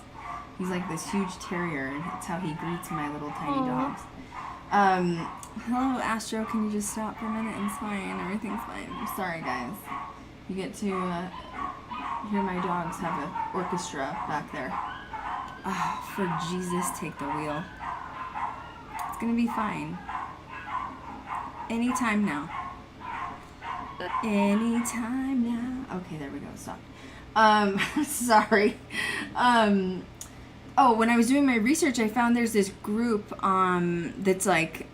He's like this huge terrier, and that's how he greets my little tiny dogs. Hello, Astro, can you just stop for a minute? It's fine, everything's fine. I'm sorry, guys. You get to hear my dogs have an orchestra back there. Oh, for Jesus, take the wheel. It's gonna be fine. Anytime now. Anytime now. Okay, there we go. Stop. Sorry. When I was doing my research, I found there's this group that's like,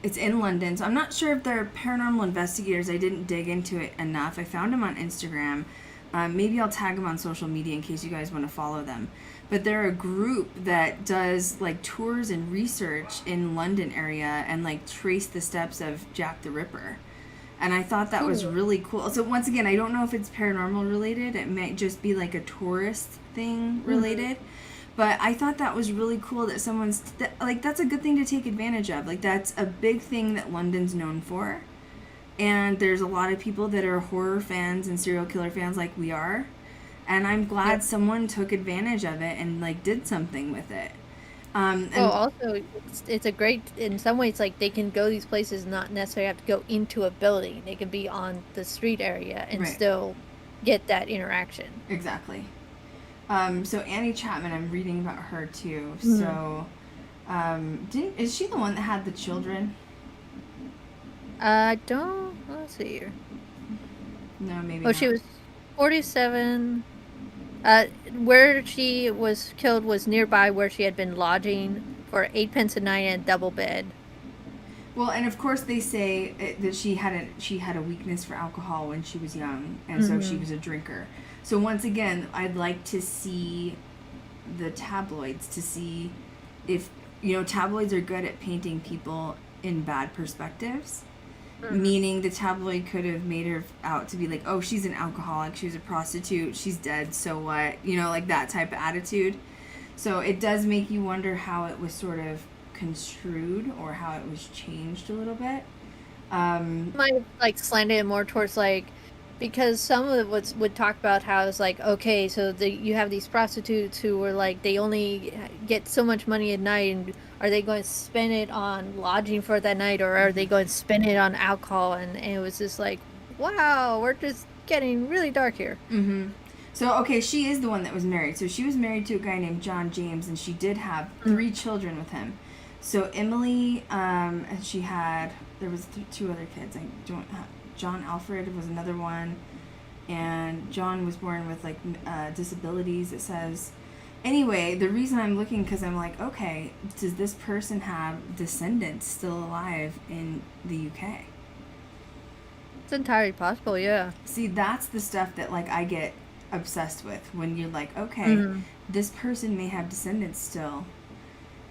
it's in London. So I'm not sure if they're paranormal investigators. I didn't dig into it enough. I found them on Instagram. Maybe I'll tag them on social media in case you guys want to follow them. But they're a group that does like tours and research in London area and like trace the steps of Jack the Ripper. And I thought that was really cool. So once again, I don't know if it's paranormal related. It might just be like a tourist thing related. Mm-hmm. But I thought that was really cool that that's a good thing to take advantage of. Like, that's a big thing that London's known for. And there's a lot of people that are horror fans and serial killer fans like we are. And I'm glad someone took advantage of it and, like, did something with it. Also, it's a great, in some ways, like, they can go these places, not necessarily have to go into a building. They can be on the street area and still get that interaction. Exactly. So Annie Chapman, I'm reading about her too. Mm-hmm. So, is she the one that had the children? Let's see here. No, maybe not. She was 47. Where she was killed was nearby where she had been lodging for 8 pence a night and a double bed. Well, and of course they say that she had a weakness for alcohol when she was young, and so she was a drinker. So once again, I'd like to see the tabloids to see if, tabloids are good at painting people in bad perspectives. Meaning the tabloid could have made her out to be like, oh, she's an alcoholic, she was a prostitute, she's dead, so what? Like that type of attitude. So it does make you wonder how it was sort of construed or how it was changed a little bit. Might have, like, slanted it more towards, like, because some of it would talk about how it's like, okay, so you have these prostitutes who were like, they only get so much money a night, and are they going to spend it on lodging for that night, or are they going to spend it on alcohol? And it was just like, wow, we're just getting really dark here. Mm-hmm. So, okay, she is the one that was married. So she was married to a guy named John James, and she did have 3 children with him. So Emily, and she had, there was 2 other kids. John Alfred was another one, and John was born with like disabilities, it says. Anyway, the reason I'm looking, because I'm like, okay, does this person have descendants still alive in the UK? It's entirely possible, yeah. See, that's the stuff that like I get obsessed with when you're like, okay, this person may have descendants still,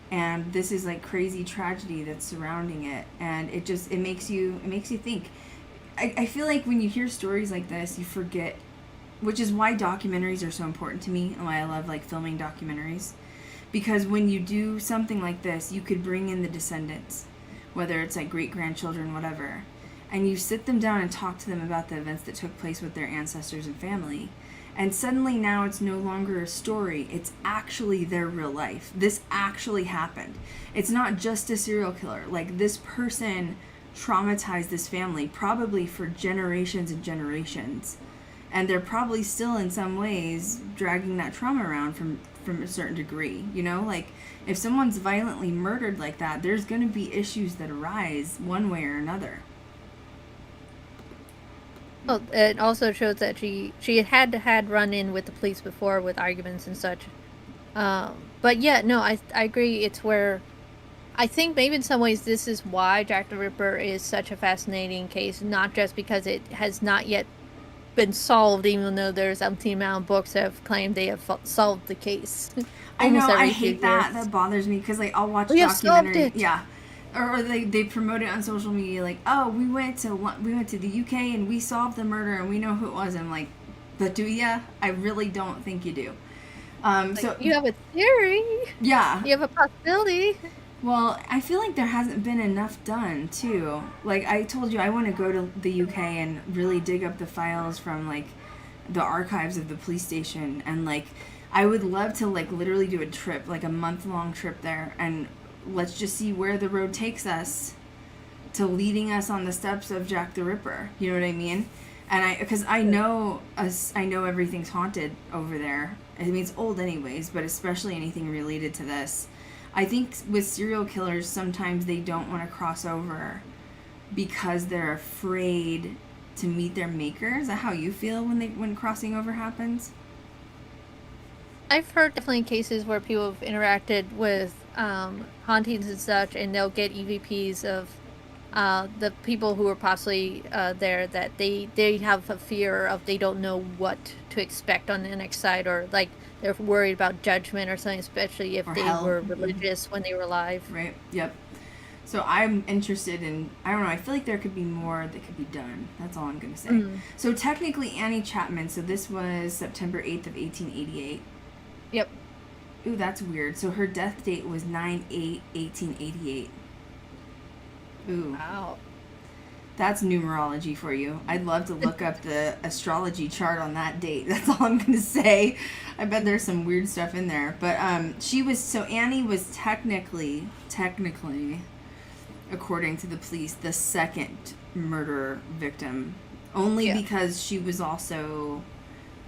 and this is like crazy tragedy that's surrounding it, and it makes you think. I feel like when you hear stories like this, you forget, which is why documentaries are so important to me and why I love like filming documentaries. Because when you do something like this, you could bring in the descendants, whether it's like great-grandchildren, whatever, and you sit them down and talk to them about the events that took place with their ancestors and family. And suddenly now it's no longer a story, it's actually their real life. This actually happened. It's not just a serial killer. Like, this person traumatized this family probably for generations and generations, and they're probably still in some ways dragging that trauma around from a certain degree. You know, like if someone's violently murdered like that, there's going to be issues that arise one way or another. Well, it also shows that she had run in with the police before with arguments and such. But yeah, no, I agree. It's where I think maybe in some ways this is why Jack the Ripper is such a fascinating case, not just because it has not yet been solved, even though there's umpteen amount of books that have claimed they have solved the case. I know, I hate that. That bothers me because like I'll watch documentary, yeah, or they promote it on social media, like, oh, we went to the UK and we solved the murder and we know who it was. I'm like, but do ya? I really don't think you do. Like, so you have a theory. Yeah. You have a possibility. Well, I feel like there hasn't been enough done, too. Like, I told you, I want to go to the UK and really dig up the files from, like, the archives of the police station. And, like, I would love to, like, literally do a trip, like a month-long trip there. And let's just see where the road takes us to leading us on the steps of Jack the Ripper. You know what I mean? And because I know everything's haunted over there. I mean, it's old anyways, but especially anything related to this. I think with serial killers, sometimes they don't want to cross over because they're afraid to meet their maker. Is that how you feel when crossing over happens? I've heard definitely cases where people have interacted with hauntings and such, and they'll get EVPs of the people who are possibly there, that they have a fear of, they don't know what to expect on the next side, or like they're worried about judgment or something, especially if they were religious when they were alive. Right. Yep. So I'm interested in, I don't know, I feel like there could be more that could be done. That's all I'm going to say. Mm. So technically Annie Chapman, so this was September 8th of 1888. Yep. Ooh, that's weird. So her death date was 9/8/1888. Ooh. Wow. That's numerology for you. I'd love to look up the astrology chart on that date. That's all I'm going to say. I bet there's some weird stuff in there. But Annie was technically, according to the police, the second murder victim. Only because she was also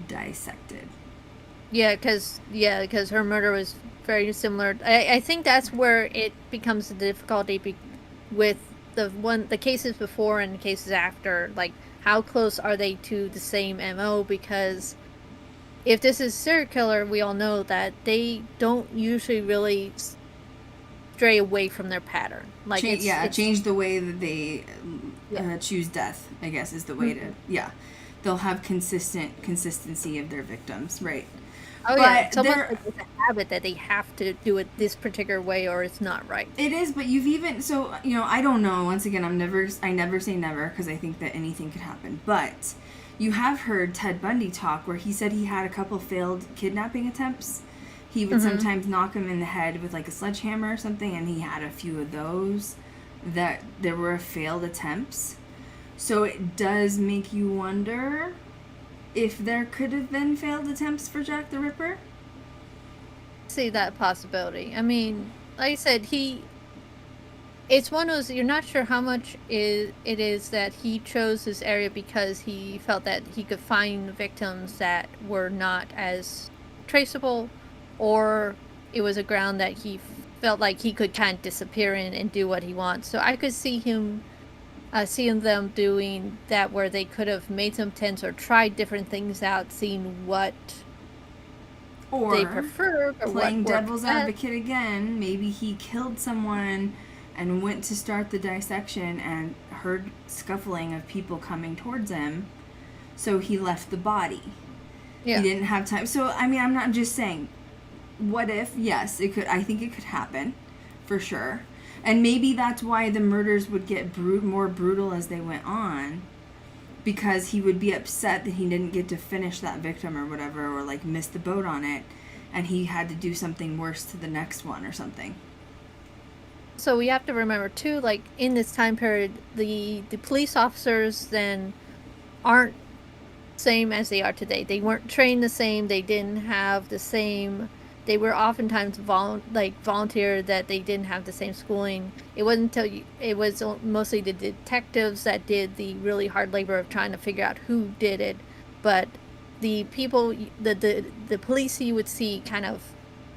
dissected. Yeah, because her murder was very similar. I think that's where it becomes a difficulty with the cases before and the cases after. Like, how close are they to the same MO? Because if this is a serial killer, we all know that they don't usually really stray away from their pattern. Like, change the way that they choose death, I guess, is the way to they'll have consistency of their victims, right? Oh, but yeah, it's almost like it's a habit that they have to do it this particular way or it's not right. It is, but you've even, so, you know, I don't know, once again, I never say never, because I think that anything could happen, but you have heard Ted Bundy talk where he said he had a couple failed kidnapping attempts. He would sometimes knock him in the head with like a sledgehammer or something, and he had a few of those that there were failed attempts. So it does make you wonder if there could have been failed attempts for Jack the Ripper. See that possibility. I mean, like I said, it's one of those, you're not sure how much it is that he chose this area because he felt that he could find victims that were not as traceable, or it was a ground that he felt like he could kind of disappear in and do what he wants. So I could see him seeing them doing that, where they could have made some tents or tried different things out, seeing what they prefer, or playing devil's advocate again. Maybe he killed someone and went to start the dissection and heard scuffling of people coming towards him, so he left the body. He didn't have time. So I mean, I'm not just saying, what if? Yes, it could. I think it could happen for sure. And maybe that's why the murders would get more brutal as they went on, because he would be upset that he didn't get to finish that victim or whatever, or like miss the boat on it, and he had to do something worse to the next one or something. So we have to remember too, like in this time period, the police officers then aren't same as they are today. They weren't trained the same. They didn't have the same. They were oftentimes volunteer, that they didn't have the same schooling. It wasn't until it was mostly the detectives that did the really hard labor of trying to figure out who did it. but the people, the police you would see kind of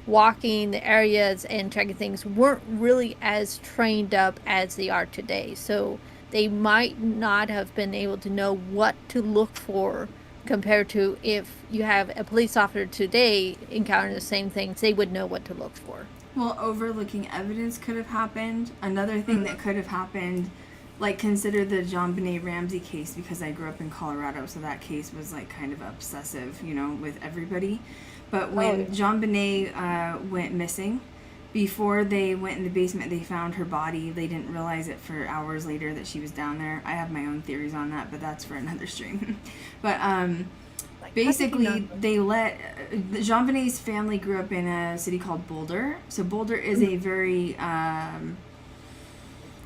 walking the areas and checking things weren't really as trained up as they are today. So they might not have been able to know what to look for compared to if you have a police officer today encountering the same things, they would know what to look for. Well, overlooking evidence could have happened. Another thing that could have happened, like consider the John Benet Ramsey case, because I grew up in Colorado, so that case was like kind of obsessive, you know, with everybody. But when John Benet went missing, before they went in the basement, they found her body. They didn't realize it for hours later that she was down there. I have my own theories on that, but that's for another stream. But basically, they let Jean Benet's family grew up in a city called Boulder. So Boulder is a very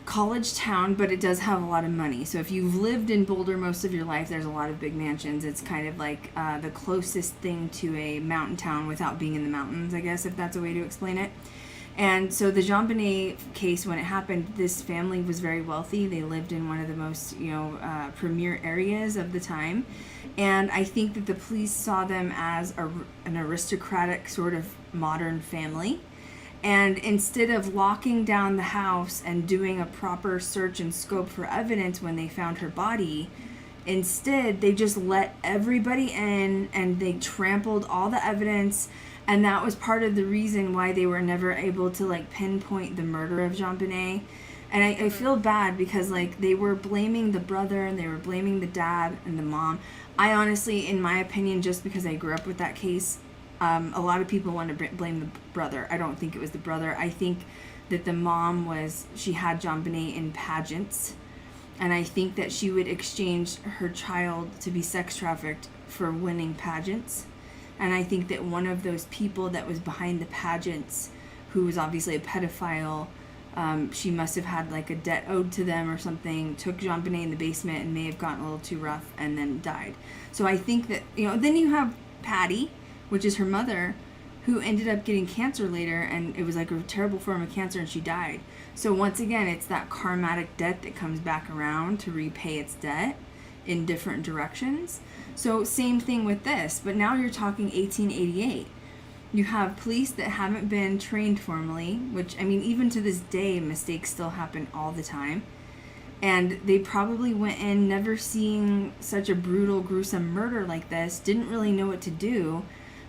college town, but it does have a lot of money. So if you've lived in Boulder most of your life, there's a lot of big mansions. It's kind of like the closest thing to a mountain town without being in the mountains, I guess, if that's a way to explain it. And so the Jean Benet case, when it happened, this family was very wealthy. They lived in one of the most, premier areas of the time. And I think that the police saw them as an aristocratic sort of modern family. And instead of locking down the house and doing a proper search and scope for evidence when they found her body, instead they just let everybody in and they trampled all the evidence. And that was part of the reason why they were never able to like pinpoint the murder of Jean Benet. And I feel bad because like they were blaming the brother and they were blaming the dad and the mom. I honestly, in my opinion, just because I grew up with that case, a lot of people want to blame the brother. I don't think it was the brother. I think that the mom she had Jean Benet in pageants. And I think that she would exchange her child to be sex trafficked for winning pageants. And I think that one of those people that was behind the pageants, who was obviously a pedophile, she must have had like a debt owed to them or something, took Jean Benet in the basement and may have gotten a little too rough and then died. So I think that, then you have Patty, which is her mother, who ended up getting cancer later, and it was like a terrible form of cancer and she died. So once again, it's that karmatic debt that comes back around to repay its debt in different directions. So same thing with this, but now you're talking 1888. You have police that haven't been trained formally, which, I mean, even to this day, mistakes still happen all the time. And they probably went in never seeing such a brutal, gruesome murder like this, didn't really know what to do.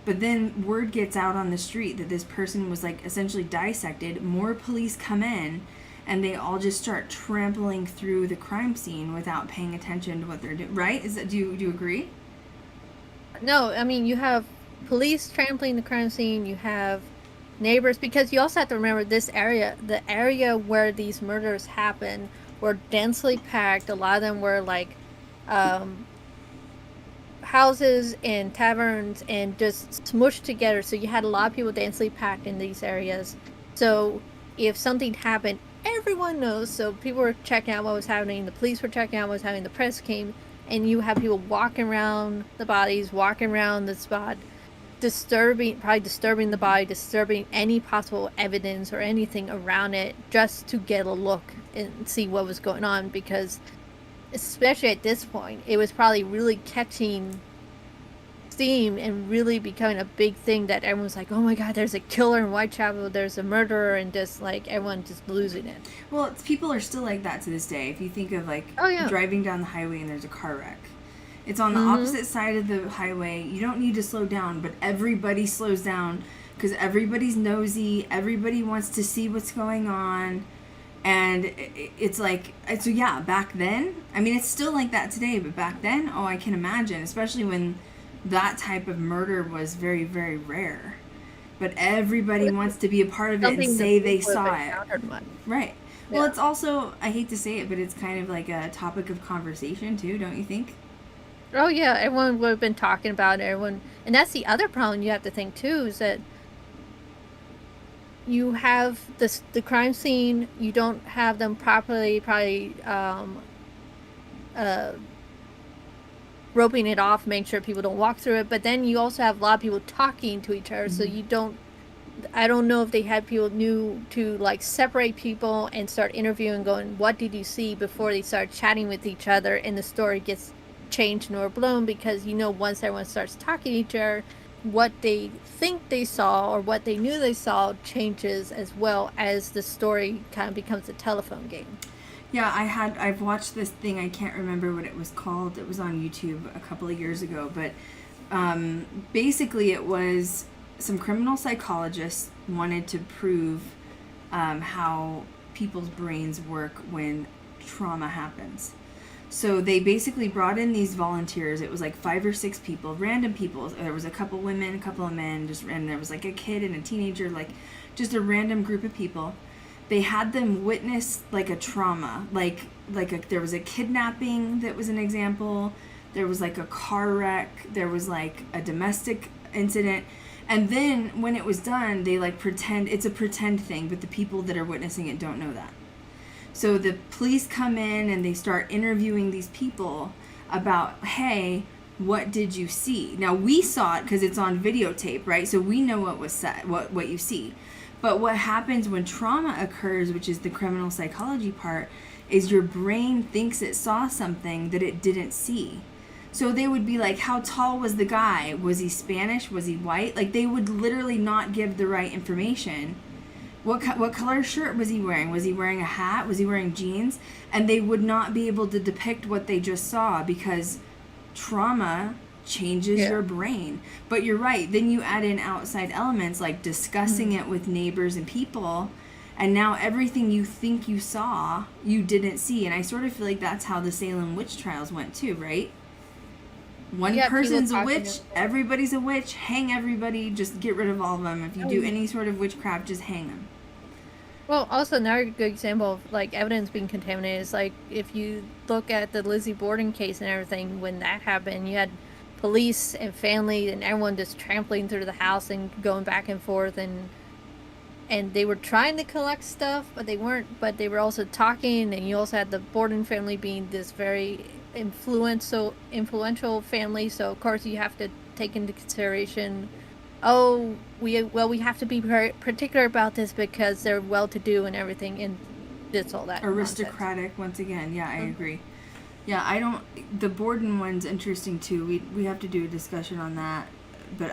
But then word gets out on the street that this person was like essentially dissected. More police come in and they all just start trampling through the crime scene without paying attention to what they're doing. Right? Do you agree? No, I mean, you have police trampling the crime scene, you have neighbors, because you also have to remember this area, the area where these murders happen, were densely packed. A lot of them were like houses and taverns and just smushed together. So you had a lot of people densely packed in these areas. So if something happened, everyone knows. So people were checking out what was happening. The police were checking out what was happening. The press came, and you have people walking around the bodies, walking around the spot, disturbing the body, disturbing any possible evidence or anything around it, just to get a look and see what was going on. Because especially at this point, it was probably really catching steam and really becoming a big thing that everyone's like, oh my god, there's a killer in Whitechapel, there's a murderer, and just like everyone just losing it. Well, people are still like that to this day. If you think of like driving down the highway and there's a car wreck, it's on the opposite side of the highway. You don't need to slow down, but everybody slows down because everybody's nosy, everybody wants to see what's going on. And it's like, so yeah, back then, I mean, it's still like that today, but back then, I can imagine, especially when that type of murder was very, very rare. But everybody wants to be a part of it and say they saw it. Right. Yeah. Well, it's also, I hate to say it, but it's kind of like a topic of conversation too, don't you think? Oh yeah, everyone would have been talking about it, everyone. And that's the other problem you have to think too, is that you have the crime scene, you don't have them properly probably roping it off, making sure people don't walk through it, but then you also have a lot of people talking to each other, so I don't know if they had people knew to like separate people and start interviewing, going, what did you see, before they start chatting with each other and the story gets changed and overblown because, once everyone starts talking to each other, what they think they saw or what they knew they saw changes as well as the story kind of becomes a telephone game. Yeah, I've watched this thing. I can't remember what it was called. It was on YouTube a couple of years ago, but basically it was some criminal psychologists wanted to prove how people's brains work when trauma happens. So they basically brought in these volunteers. It was like 5 or 6 people, random people. There was a couple women, a couple of men, and there was like a kid and a teenager, like just a random group of people. They had them witness like a trauma, there was a kidnapping that was an example. There was like a car wreck. There was like a domestic incident. And then when it was done, they like pretend, it's a pretend thing, but the people that are witnessing it don't know that. So the police come in and they start interviewing these people about, hey, what did you see? Now we saw it because it's on videotape, right? So we know what was said, what you see. But what happens when trauma occurs, which is the criminal psychology part, is your brain thinks it saw something that it didn't see. So they would be like, how tall was the guy? Was he Spanish? Was he white? Like they would literally not give the right information. What color shirt was he wearing? Was he wearing a hat? Was he wearing jeans? And they would not be able to depict what they just saw because trauma changes your brain. But you're right. Then you add in outside elements like discussing it with neighbors and people. And now everything you think you saw, you didn't see. And I sort of feel like that's how the Salem witch trials went too, right? One person's a witch, everybody's a witch, hang everybody, just get rid of all of them. If you do any sort of witchcraft, just hang them. Well, also another good example of like evidence being contaminated is like if you look at the Lizzie Borden case and everything, when that happened, you had police and family and everyone just trampling through the house and going back and forth and they were trying to collect stuff, but they weren't, but they were also talking, and you also had the Borden family being this very influential family, so of course you have to take into consideration, we have to be particular about this because they're well-to-do and everything, and it's all that aristocratic nonsense. Once again. Yeah, I agree. Yeah, the Borden one's interesting too. We have to do a discussion on that, but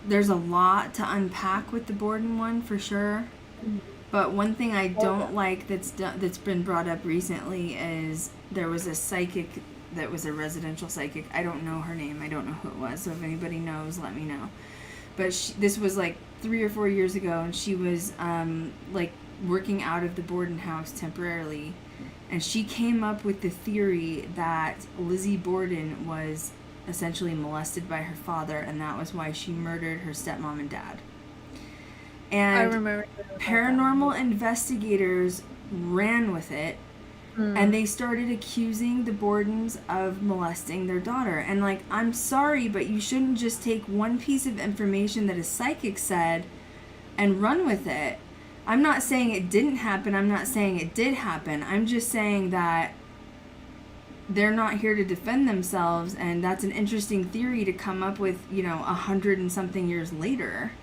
there's a lot to unpack with the Borden one for sure. But one thing I don't like that's been brought up recently is there was a psychic that was a residential psychic. I don't know her name. I don't know who it was. So if anybody knows, let me know. But this was like 3 or 4 years ago, and she was like working out of the Borden house temporarily. And she came up with the theory that Lizzie Borden was essentially molested by her father, and that was why she murdered her stepmom and dad. And I remember paranormal investigators ran with it, and they started accusing the Bordens of molesting their daughter. And like, I'm sorry, but you shouldn't just take one piece of information that a psychic said and run with it. I'm not saying it didn't happen. I'm not saying it did happen. I'm just saying that they're not here to defend themselves, and that's an interesting theory to come up with, 100 and something years later.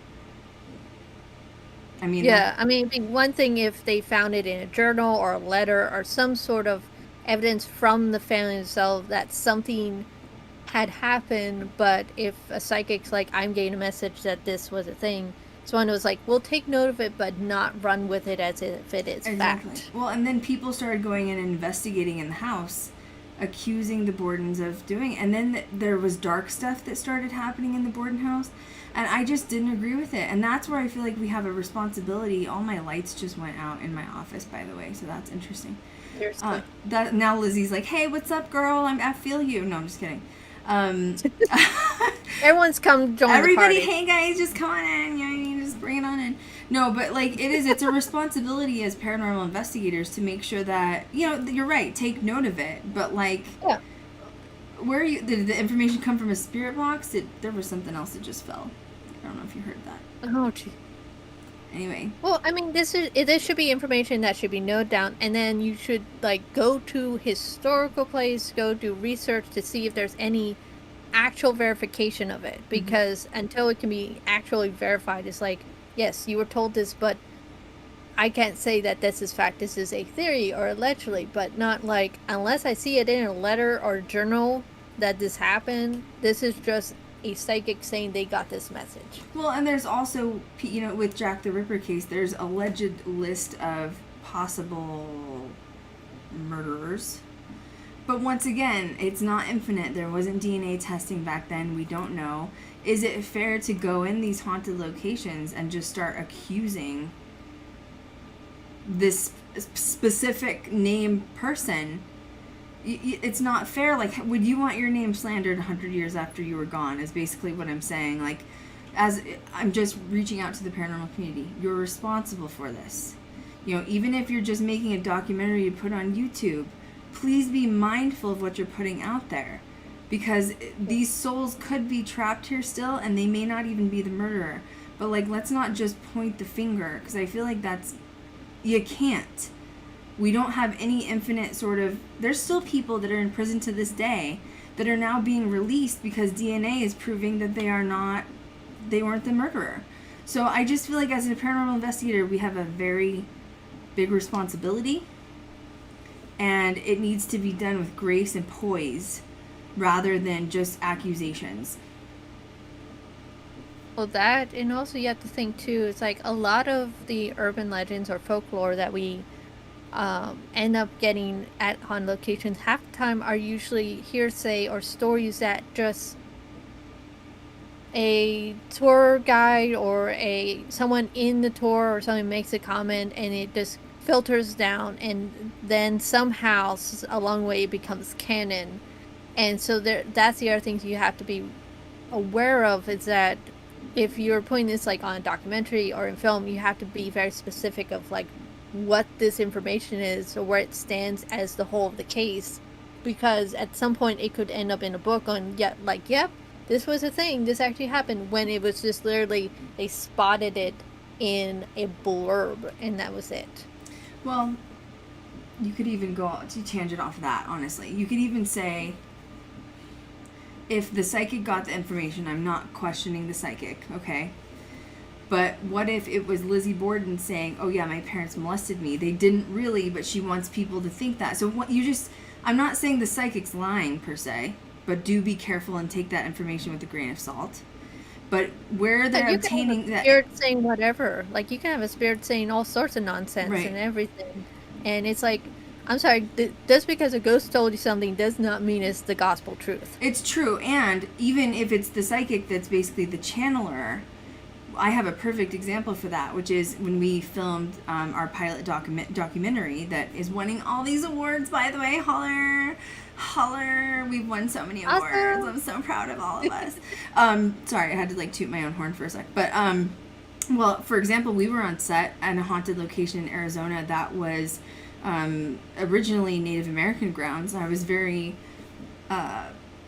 I mean, it'd be one thing if they found it in a journal or a letter or some sort of evidence from the family themselves that something had happened, but if a psychic's like, I'm getting a message that this was a thing, someone was like, we'll take note of it, but not run with it as if it is fact. Well, and then people started going in and investigating in the house, accusing the Bordens of doing it. And then there was dark stuff that started happening in the Borden house, and I just didn't agree with it. And that's where I feel like we have a responsibility. All my lights just went out in my office, by the way, so that's interesting. Now Lizzie's like, hey, what's up, girl? I feel you. No, I'm just kidding. Everyone's come join everybody, the party. Hey guys, just come on in. You just bring it on in. No, but like it's a responsibility as paranormal investigators to make sure that, you're right, take note of it. But like, where are you? Did the information come from a spirit box? There was something else that just fell. I don't know if you heard that. Oh, gee. Anyway. Well, I mean, this should be information that should be noted down, and then you should like go to historical place, go do research to see if there's any actual verification of it, because until it can be actually verified, it's like, yes, you were told this, but I can't say that this is fact, this is a theory or allegedly, but not like, unless I see it in a letter or journal that this happened, this is just a psychic saying they got this message. Well, and there's also, with Jack the Ripper case, there's alleged list of possible murderers. But once again, it's not infinite. There wasn't DNA testing back then. We don't know. Is it fair to go in these haunted locations and just start accusing this specific name person? It's not fair. Like, would you want your name slandered 100 years after you were gone, is basically what I'm saying. Like, as I'm just reaching out to the paranormal community, you're responsible for this. Even if you're just making a documentary you put on YouTube, please be mindful of what you're putting out there, because these souls could be trapped here still, and they may not even be the murderer. But like, let's not just point the finger, because I feel like you can't. We don't have any infinite sort of... There's still people that are in prison to this day that are now being released because DNA is proving that they weren't the murderer. So I just feel like as a paranormal investigator, we have a very big responsibility, and it needs to be done with grace and poise rather than just accusations. Well, that, and also you have to think too, it's like a lot of the urban legends or folklore that we end up getting at haunted locations, half the time are usually hearsay or stories that just a tour guide or someone in the tour or something makes a comment, and it just filters down, and then somehow along the way it becomes canon. And so that's the other things you have to be aware of, is that if you're putting this like on a documentary or in film, you have to be very specific of like what this information is or where it stands as the whole of the case, because at some point it could end up in a book on yep, this was a thing, this actually happened, when it was just literally they spotted it in a blurb and that was it. Well, you could even go to tangent off of that, honestly. You could even say, if the psychic got the information, I'm not questioning the psychic, okay? But what if it was Lizzie Borden saying, oh yeah, my parents molested me. They didn't really, but she wants people to think that. So I'm not saying the psychic's lying per se, but do be careful and take that information with a grain of salt. But where they're obtaining that... spirit saying whatever. Like, you can have a spirit saying all sorts of nonsense, right, and everything. And it's like, I'm sorry, just because a ghost told you something does not mean it's the gospel truth. It's true, and even if it's the psychic that's basically the channeler, I have a perfect example for that, which is when we filmed our pilot documentary that is winning all these awards, by the way. Holler, we've won so many awards. Awesome. I'm so proud of all of us. Sorry, I had to like toot my own horn for a sec. But, well, for example, we were on set at a haunted location in Arizona that was originally Native American grounds. I was very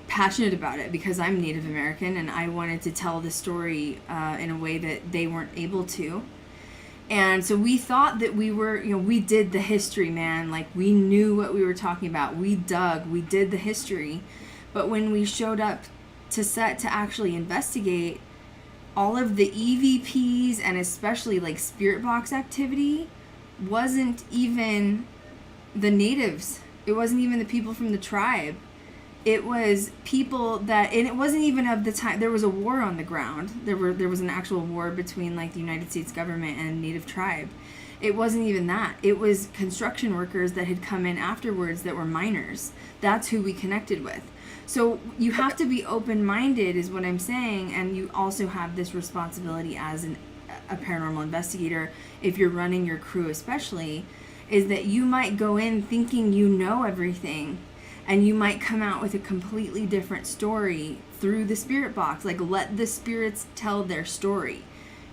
passionate about it because I'm Native American and I wanted to tell the story in a way that they weren't able to. And so we thought that we were, we did the history, man. Like, we knew what we were talking about. We did the history. But when we showed up to set to actually investigate, all of the EVPs and especially like spirit box activity wasn't even the natives. It wasn't even the people from the tribe. It was people that, and it wasn't even of the time, there was a war on the ground. There was an actual war between like the United States government and native tribe. It wasn't even that. It was construction workers that had come in afterwards that were miners. That's who we connected with. So you have to be open-minded is what I'm saying, and you also have this responsibility as a paranormal investigator, if you're running your crew especially, is that you might go in thinking you know everything, and you might come out with a completely different story through the spirit box. Like, let the spirits tell their story.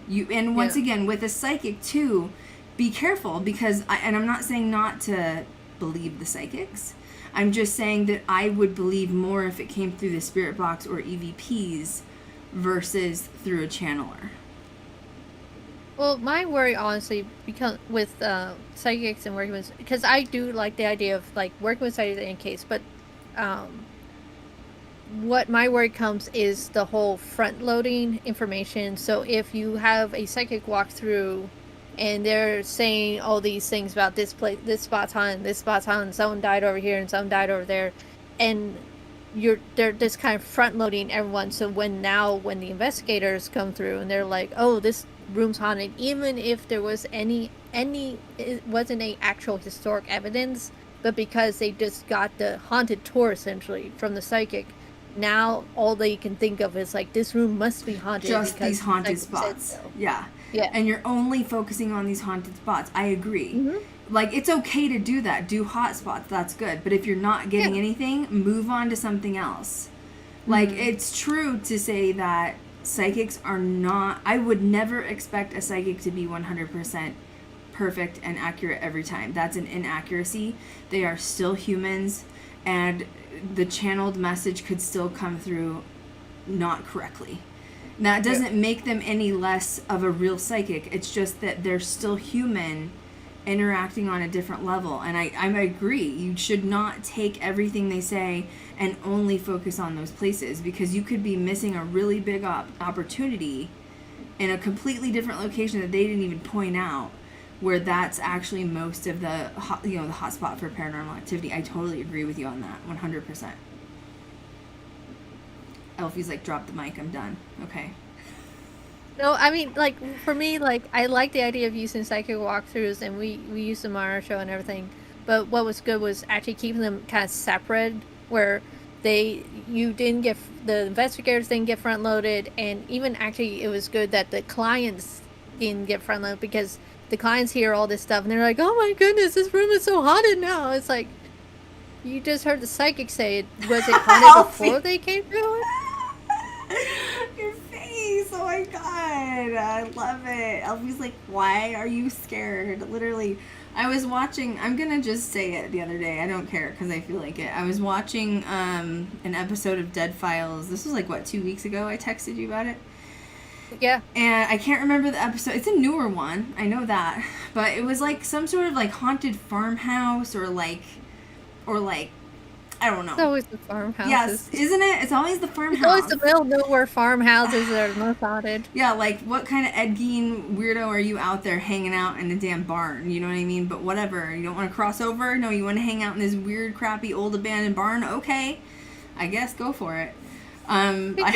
And once again, with a psychic too, be careful, because I'm not saying not to believe the psychics. I'm just saying that I would believe more if it came through the spirit box or EVPs versus through a channeler. Well, my worry, honestly, because with psychics and working with, because I do like the idea of like working with psychics in case, but what my worry comes is the whole front loading information. So if you have a psychic walk through and they're saying all these things about this place, this spot's haunted, this spot's haunted, someone died over here and someone died over there, and they're just kind of front loading everyone. So when the investigators come through and they're like, oh, this room's haunted, even if there was it wasn't any actual historic evidence, but because they just got the haunted tour essentially from the psychic, now all they can think of is like, this room must be haunted. Just these haunted spots. So. Yeah. Yeah. And you're only focusing on these haunted spots. I agree. Mm-hmm. Like, it's okay to do that. Do hot spots. That's good. But if you're not getting anything, move on to something else. Like, it's true to say that psychics are not... I would never expect a psychic to be 100% perfect and accurate every time. That's an inaccuracy. They are still humans, and the channeled message could still come through not correctly. That doesn't make them any less of a real psychic. It's just that they're still human, interacting on a different level. And I agree. You should not take everything they say and only focus on those places, because you could be missing a really big opportunity in a completely different location that they didn't even point out, where that's actually most of the the hotspot for paranormal activity. I totally agree with you on that, 100%. Eilfie's like, drop the mic, I'm done. Okay. No, I mean, like, for me, like, I like the idea of using psychic walkthroughs, and we use them on our show and everything, but what was good was actually keeping them kind of separate, where the investigators didn't get front loaded, and even actually it was good that the clients didn't get front loaded, because the clients hear all this stuff and they're like, oh my goodness, this room is so haunted now. It's like, you just heard the psychic say it. Was it haunted before they came through it? Your face, oh my god, I love it. Eilfie's like, why are you scared? Literally, I was watching, I'm gonna just say it the other day, I don't care because I feel like it. I was watching an episode of Dead Files. This was like, what, 2 weeks ago? I texted you about it. Yeah. And I can't remember the episode. It's a newer one, I know that. But it was like some sort of like haunted farmhouse, or like I don't know. It's always the farmhouses. Yes, isn't it? It's always the farmhouse. It's always the middle of nowhere farmhouses that are most haunted. Yeah, like, what kind of Ed Gein weirdo are you out there hanging out in a damn barn? You know what I mean? But whatever. You don't want to cross over? No, you want to hang out in this weird, crappy, old abandoned barn? Okay. I guess go for it. I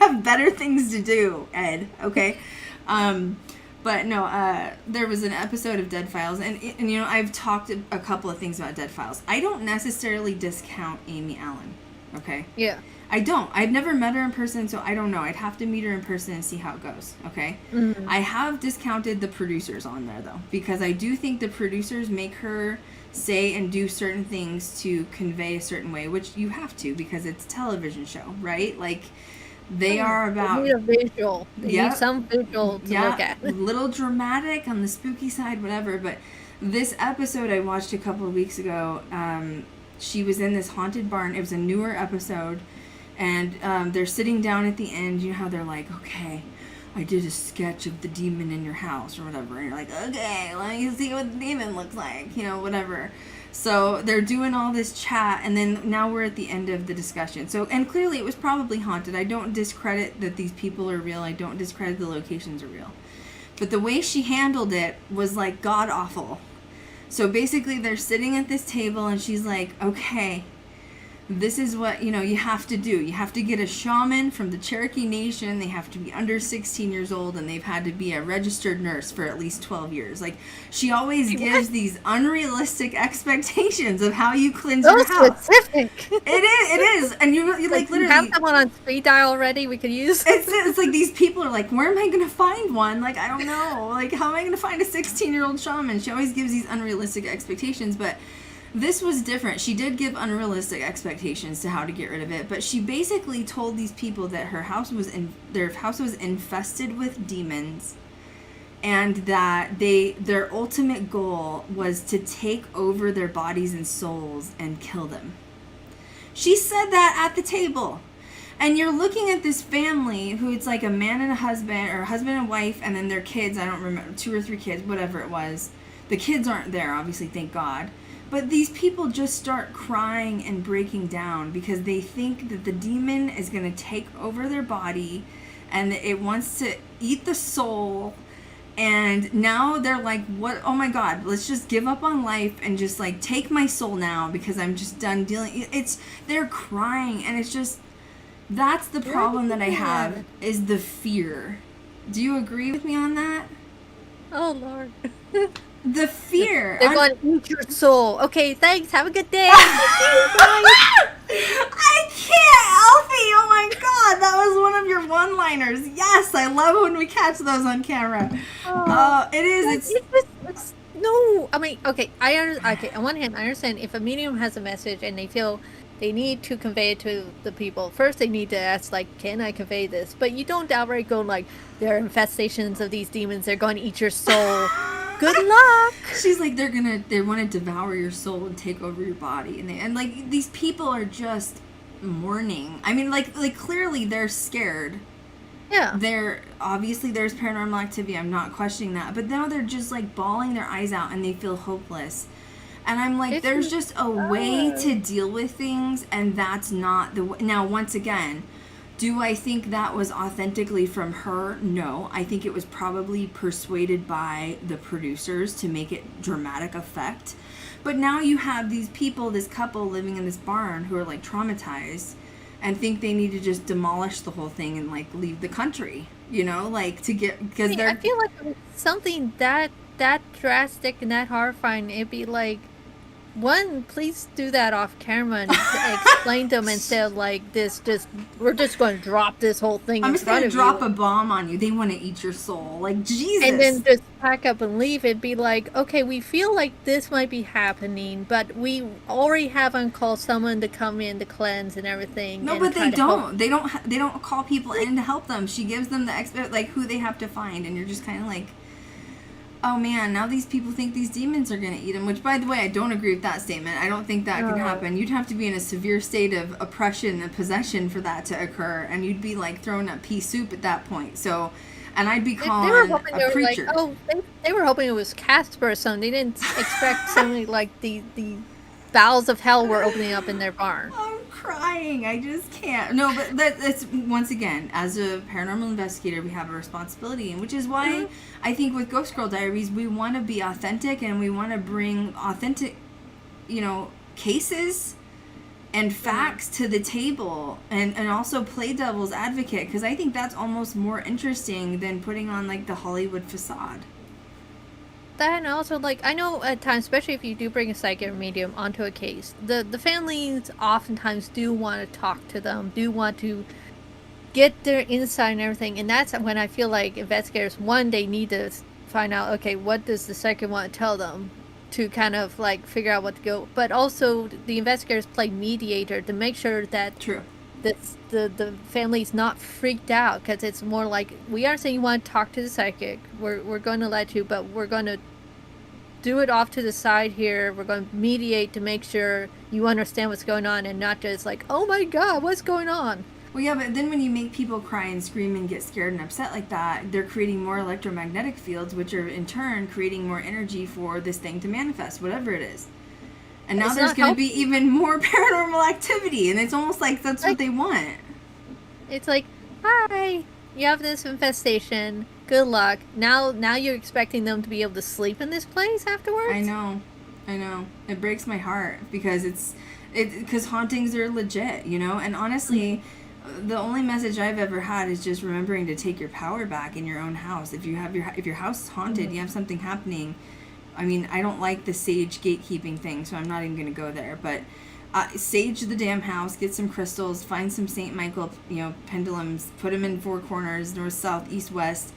have better things to do, Ed. Okay? But no, there was an episode of Dead Files, and you know, I've talked a couple of things about Dead Files. I don't necessarily discount Amy Allen, okay? Yeah. I don't. I've never met her in person, so I don't know. I'd have to meet her in person and see how it goes, okay? Mm-hmm. I have discounted the producers on there, though, because I do think the producers make her say and do certain things to convey a certain way, which you have to, because it's a television show, right? Like... They are about... They need a visual. They need some visual to look at. A little dramatic on the spooky side, whatever. But this episode I watched a couple of weeks ago, she was in this haunted barn. It was a newer episode. And they're sitting down at the end. You know how they're like, okay, I did a sketch of the demon in your house or whatever. And you're like, okay, let me see what the demon looks like. You know, whatever. So they're doing all this chat, and then now we're at the end of the discussion. So, and clearly it was probably haunted. I don't discredit that these people are real. I don't discredit the locations are real. But the way she handled it was like god awful. So basically they're sitting at this table and she's like, okay, this is what, you know, you have to do. You have to get a shaman from the Cherokee Nation. They have to be under 16 years old, and they've had to be a registered nurse for at least 12 years. Like, she always gives these unrealistic expectations of how you cleanse your house. Specific. It is. And you like literally... You have someone on speed dial already we could use? It's like these people are like, where am I going to find one? Like, I don't know. Like, how am I going to find a 16-year-old shaman? She always gives these unrealistic expectations, but... This was different. She did give unrealistic expectations to how to get rid of it, but she basically told these people that their house was infested with demons, and that their ultimate goal was to take over their bodies and souls and kill them. She said that at the table. And you're looking at this family who it's like a man and a husband, or a husband and wife, and then their kids, I don't remember, 2 or 3 kids, whatever it was. The kids aren't there, obviously, thank God. But these people just start crying and breaking down because they think that the demon is going to take over their body and it wants to eat the soul And now they're like, what? Oh my God, let's just give up on life and just like take my soul now because I'm just done dealing. They're crying, and it's just, that's the problem that I have is the fear. Do you agree with me on that? Oh, Lord. The fear. They're going to eat your soul. Okay, thanks. Have a good day. I can't, Eilfie. Oh my God, that was one of your one-liners. Yes, I love when we catch those on camera. It is. It's no. I mean, okay. Okay. On one hand, I understand if a medium has a message and they feel they need to convey it to the people. First, they need to ask, like, "Can I convey this?" But you don't outright go like, "There are infestations of these demons. They're going to eat your soul." Good luck. She's like, they want to devour your soul and take over your body, and like these people are just mourning. I mean, like clearly they're scared. Yeah. They're obviously there's paranormal activity. I'm not questioning that, but now they're just like bawling their eyes out and they feel hopeless. And I'm like, there's just a way to deal with things, and that's not the way. Now, once again, do I think that was authentically from her? No. I think it was probably persuaded by the producers to make it dramatic effect. But now you have these people, this couple living in this barn who are like traumatized and think they need to just demolish the whole thing and like leave the country, you know, like to get, because I feel like it was something that drastic and that horrifying. It'd be like, one, please do that off camera and explain to them instead of like this. Just we're just going to drop this whole thing. I'm just going to drop a bomb on you. They want to eat your soul, like Jesus. And then just pack up and leave. It'd be like, okay, we feel like this might be happening, but we already have on call someone to come in to cleanse and everything. No, and but they don't. They don't call people in to help them. She gives them the like who they have to find, and you're just kind of like, oh man, now these people think these demons are going to eat them, which, by the way, I don't agree with that statement. I don't think that could happen. You'd have to be in a severe state of oppression and possession for that to occur, and you'd be, like, throwing up pea soup at that point. So, and I'd be calling a preacher. Like, they were hoping it was Casper or something. They didn't expect something like the bowels of hell were opening up in their barn. I'm crying. I just can't. No, but that's, once again, as a paranormal investigator, we have a responsibility, and which is why I think with Ghost Girl Diaries, we want to be authentic, and we want to bring authentic, cases and facts to the table, and also play devil's advocate, because I think that's almost more interesting than putting on, like, the Hollywood facade. That, and also, like, I know at times, especially if you do bring a psychic or medium onto a case, the families oftentimes do want to talk to them, do want to get their insight and everything, and that's when I feel like investigators, one, they need to find out, okay, what does the psychic want to tell them to kind of, like, figure out what to go, but also the investigators play mediator to make sure that the family's not freaked out, because it's more like, we are saying you want to talk to the psychic, we're going to let you, but we're going to do it off to the side here. We're going to mediate to make sure you understand what's going on, and not just like, oh my God, what's going on? Well, yeah, but then when you make people cry and scream and get scared and upset like that, they're creating more electromagnetic fields, which are in turn creating more energy for this thing to manifest, whatever it is. And now there's going to be even more paranormal activity, and it's almost like that's what they want. It's like, hi, you have this infestation. Good luck. Now you're expecting them to be able to sleep in this place afterwards? I know. It breaks my heart because because hauntings are legit, and honestly, the only message I've ever had is just remembering to take your power back in your own house. If your house is haunted, you have something happening. I mean, I don't like the sage gatekeeping thing, so I'm not even going to go there, but sage the damn house, get some crystals, find some St. Michael, pendulums, put them in 4 corners, north, south, east, west,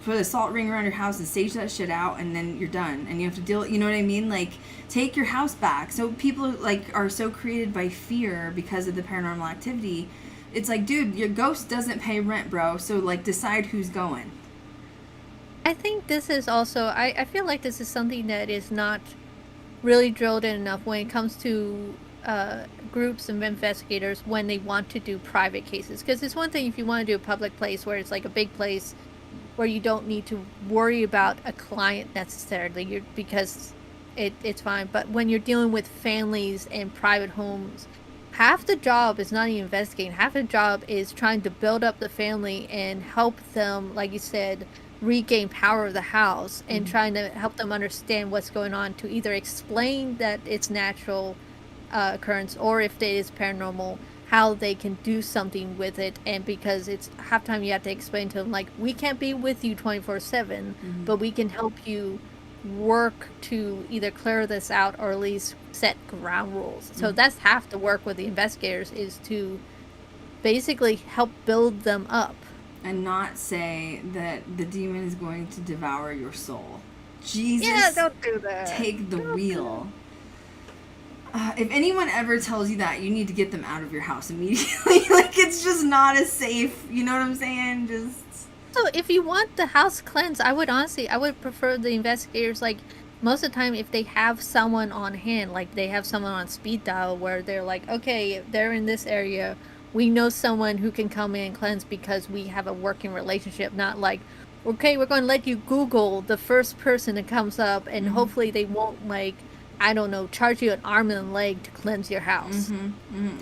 put a salt ring around your house and sage that shit out, and then you're done. And you have to deal, you know what I mean? Like, take your house back. So people, like, are so created by fear because of the paranormal activity. It's like, dude, your ghost doesn't pay rent, bro, so, like, decide who's going. I think this is also, I feel like this is something that is not really drilled in enough when it comes to groups of investigators when they want to do private cases. Because it's one thing if you want to do a public place where it's like a big place where you don't need to worry about a client necessarily, because it's fine. But when you're dealing with families and private homes, half the job is not even investigating. Half the job is trying to build up the family and help them, like you said, regain power of the house and trying to help them understand what's going on to either explain that it's natural occurrence or if it is paranormal, how they can do something with it. And because it's half time you have to explain to them, like, we can't be with you 24/7, but we can help you work to either clear this out or at least set ground rules. So that's half the work with the investigators, is to basically help build them up. And not say that the demon is going to devour your soul. Jesus, Yeah, don't do that. take the wheel. If anyone ever tells you that, you need to get them out of your house immediately. Like, it's just not as safe. You know what I'm saying? Just... So if you want the house cleansed, I would prefer the investigators, like, most of the time, if they have someone on hand, like they have someone on speed dial where they're like, okay, they're in this area, we know someone who can come in and cleanse because we have a working relationship. Not like, okay, we're going to let you Google the first person that comes up, and hopefully they won't, like, I don't know, charge you an arm and a leg to cleanse your house.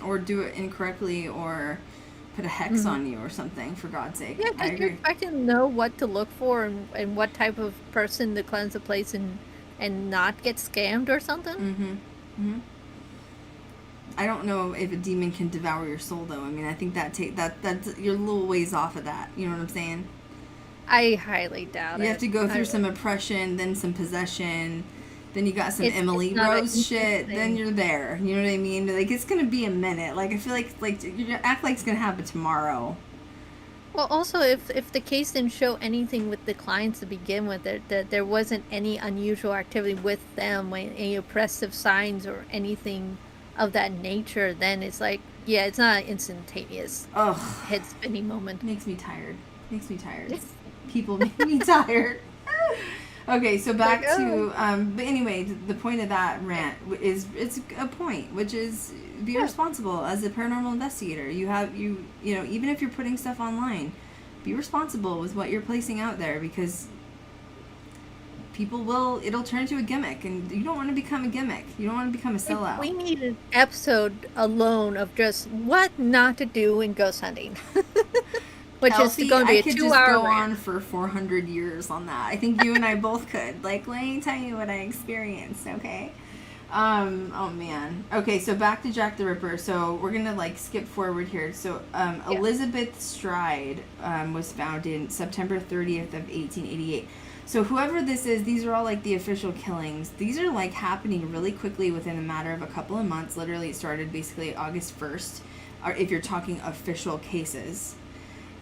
Or do it incorrectly, or put a hex on you or something, for God's sake. Yeah, because you're expecting to know what to look for and what type of person to cleanse the place and not get scammed or something. I don't know if a demon can devour your soul, though. I mean, I think that's you're a little ways off of that. You know what I'm saying? I highly doubt it. You have to go through some oppression, then some possession, then you got some Emily Rose shit, then you're there. You know what I mean? Like, it's gonna be a minute. Like, I feel like you act like it's gonna happen tomorrow. Well, also, if the case didn't show anything with the clients to begin with, that there wasn't any unusual activity with them, any oppressive signs or anything of that nature, then it's like, yeah, it's not an instantaneous head spinning moment. Makes me tired. People make me tired. Okay, so back to but anyway, the point of that rant is, it's a point, which is be responsible as a paranormal investigator. You know, even if you're putting stuff online, be responsible with what you're placing out there, because it'll turn into a gimmick, and you don't want to become a gimmick. You don't want to become a sellout. We need an episode alone of just what not to do in ghost hunting. Which Eilfie, is going to be I a could 2 just hour go rant. on for 400 years on that. I think you and I both could. Like, let me tell you what I experienced, okay? Oh man. Okay, so back to Jack the Ripper. So we're gonna, like, skip forward here. So Elizabeth Stride was found in September 30th of 1888. So whoever this is, these are all, like, the official killings. These are, like, happening really quickly within a matter of a couple of months. Literally, it started basically August 1st, or if you're talking official cases.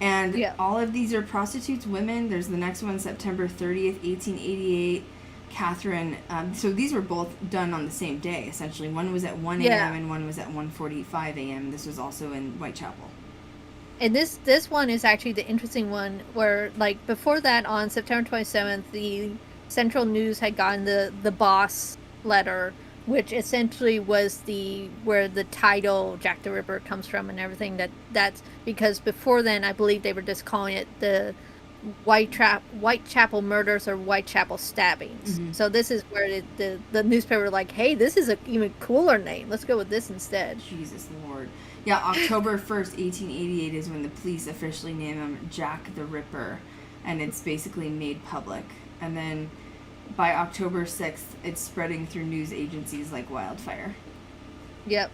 And all of these are prostitutes, women. There's the next one, September 30th, 1888. Catherine. So these were both done on the same day, essentially. One was at 1 a.m. and one was at 1:45 a.m. This was also in Whitechapel. And this one is actually the interesting one, where, like, before that, on September 27th, the Central News had gotten the boss letter, which essentially was where the title Jack the Ripper comes from and everything. That's because before then, I believe they were just calling it the Whitechapel murders or Whitechapel stabbings. So this is where the newspaper were like, hey, this is an even cooler name. Let's go with this instead. Jesus Lord. Yeah, October 1st, 1888 is when the police officially name him Jack the Ripper, and it's basically made public. And then by October 6th, it's spreading through news agencies like wildfire. Yep.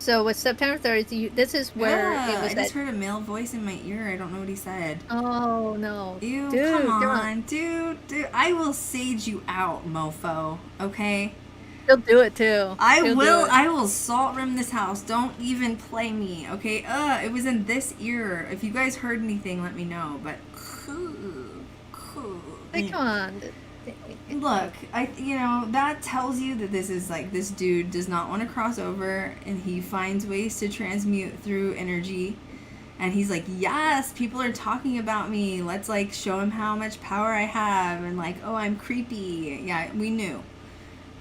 So with September 30th, this is where it was. I just heard a male voice in my ear. I don't know what he said. Oh, no. Ew, Dude, come on. Dude. I will sage you out, mofo. Okay? He'll do it, too. I will salt rim this house. Don't even play me, okay? It was in this ear. If you guys heard anything, let me know. But, Hey, come on. Look, that tells you that this is like, this dude does not want to cross over, and he finds ways to transmute through energy. And he's like, yes, people are talking about me. Let's, like, show him how much power I have. And, like, oh, I'm creepy. Yeah, we knew.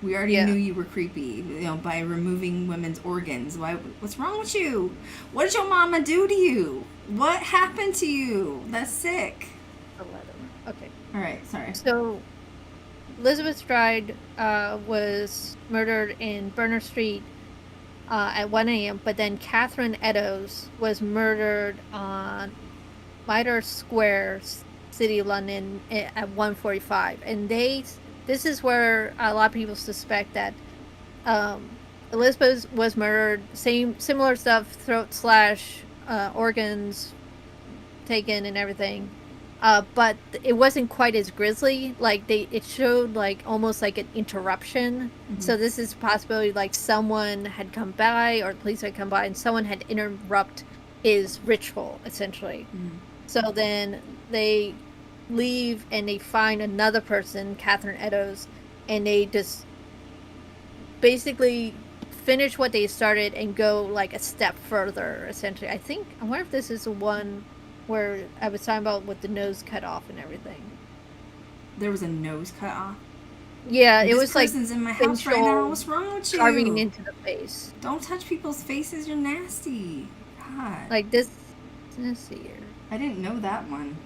We already knew you were creepy, by removing women's organs. What's wrong with you? What did your mama do to you? What happened to you? That's sick. 11. Okay. All right, sorry. So, Elizabeth Stride was murdered in Burner Street at 1 a.m., but then Catherine Eddowes was murdered on Mitre Square city of London at 1:45, and this is where a lot of people suspect that Elizabeth was murdered. Similar stuff, throat slash, organs taken, and everything. But it wasn't quite as grisly. Like it showed like almost like an interruption. Mm-hmm. So this is a possibility like someone had come by, or the police had come by, and someone had interrupt his ritual essentially. Mm-hmm. So then they leave and they find another person, Catherine Eddowes, and they just basically finish what they started and go like a step further essentially. I wonder if this is the one where I was talking about with the nose cut off and everything. There was a nose cut off? Yeah, it this was like person's in my house right now. What's wrong with you? Carving into the face. Don't touch people's faces. You're nasty. God. Like this. Let's see here. I didn't know that one.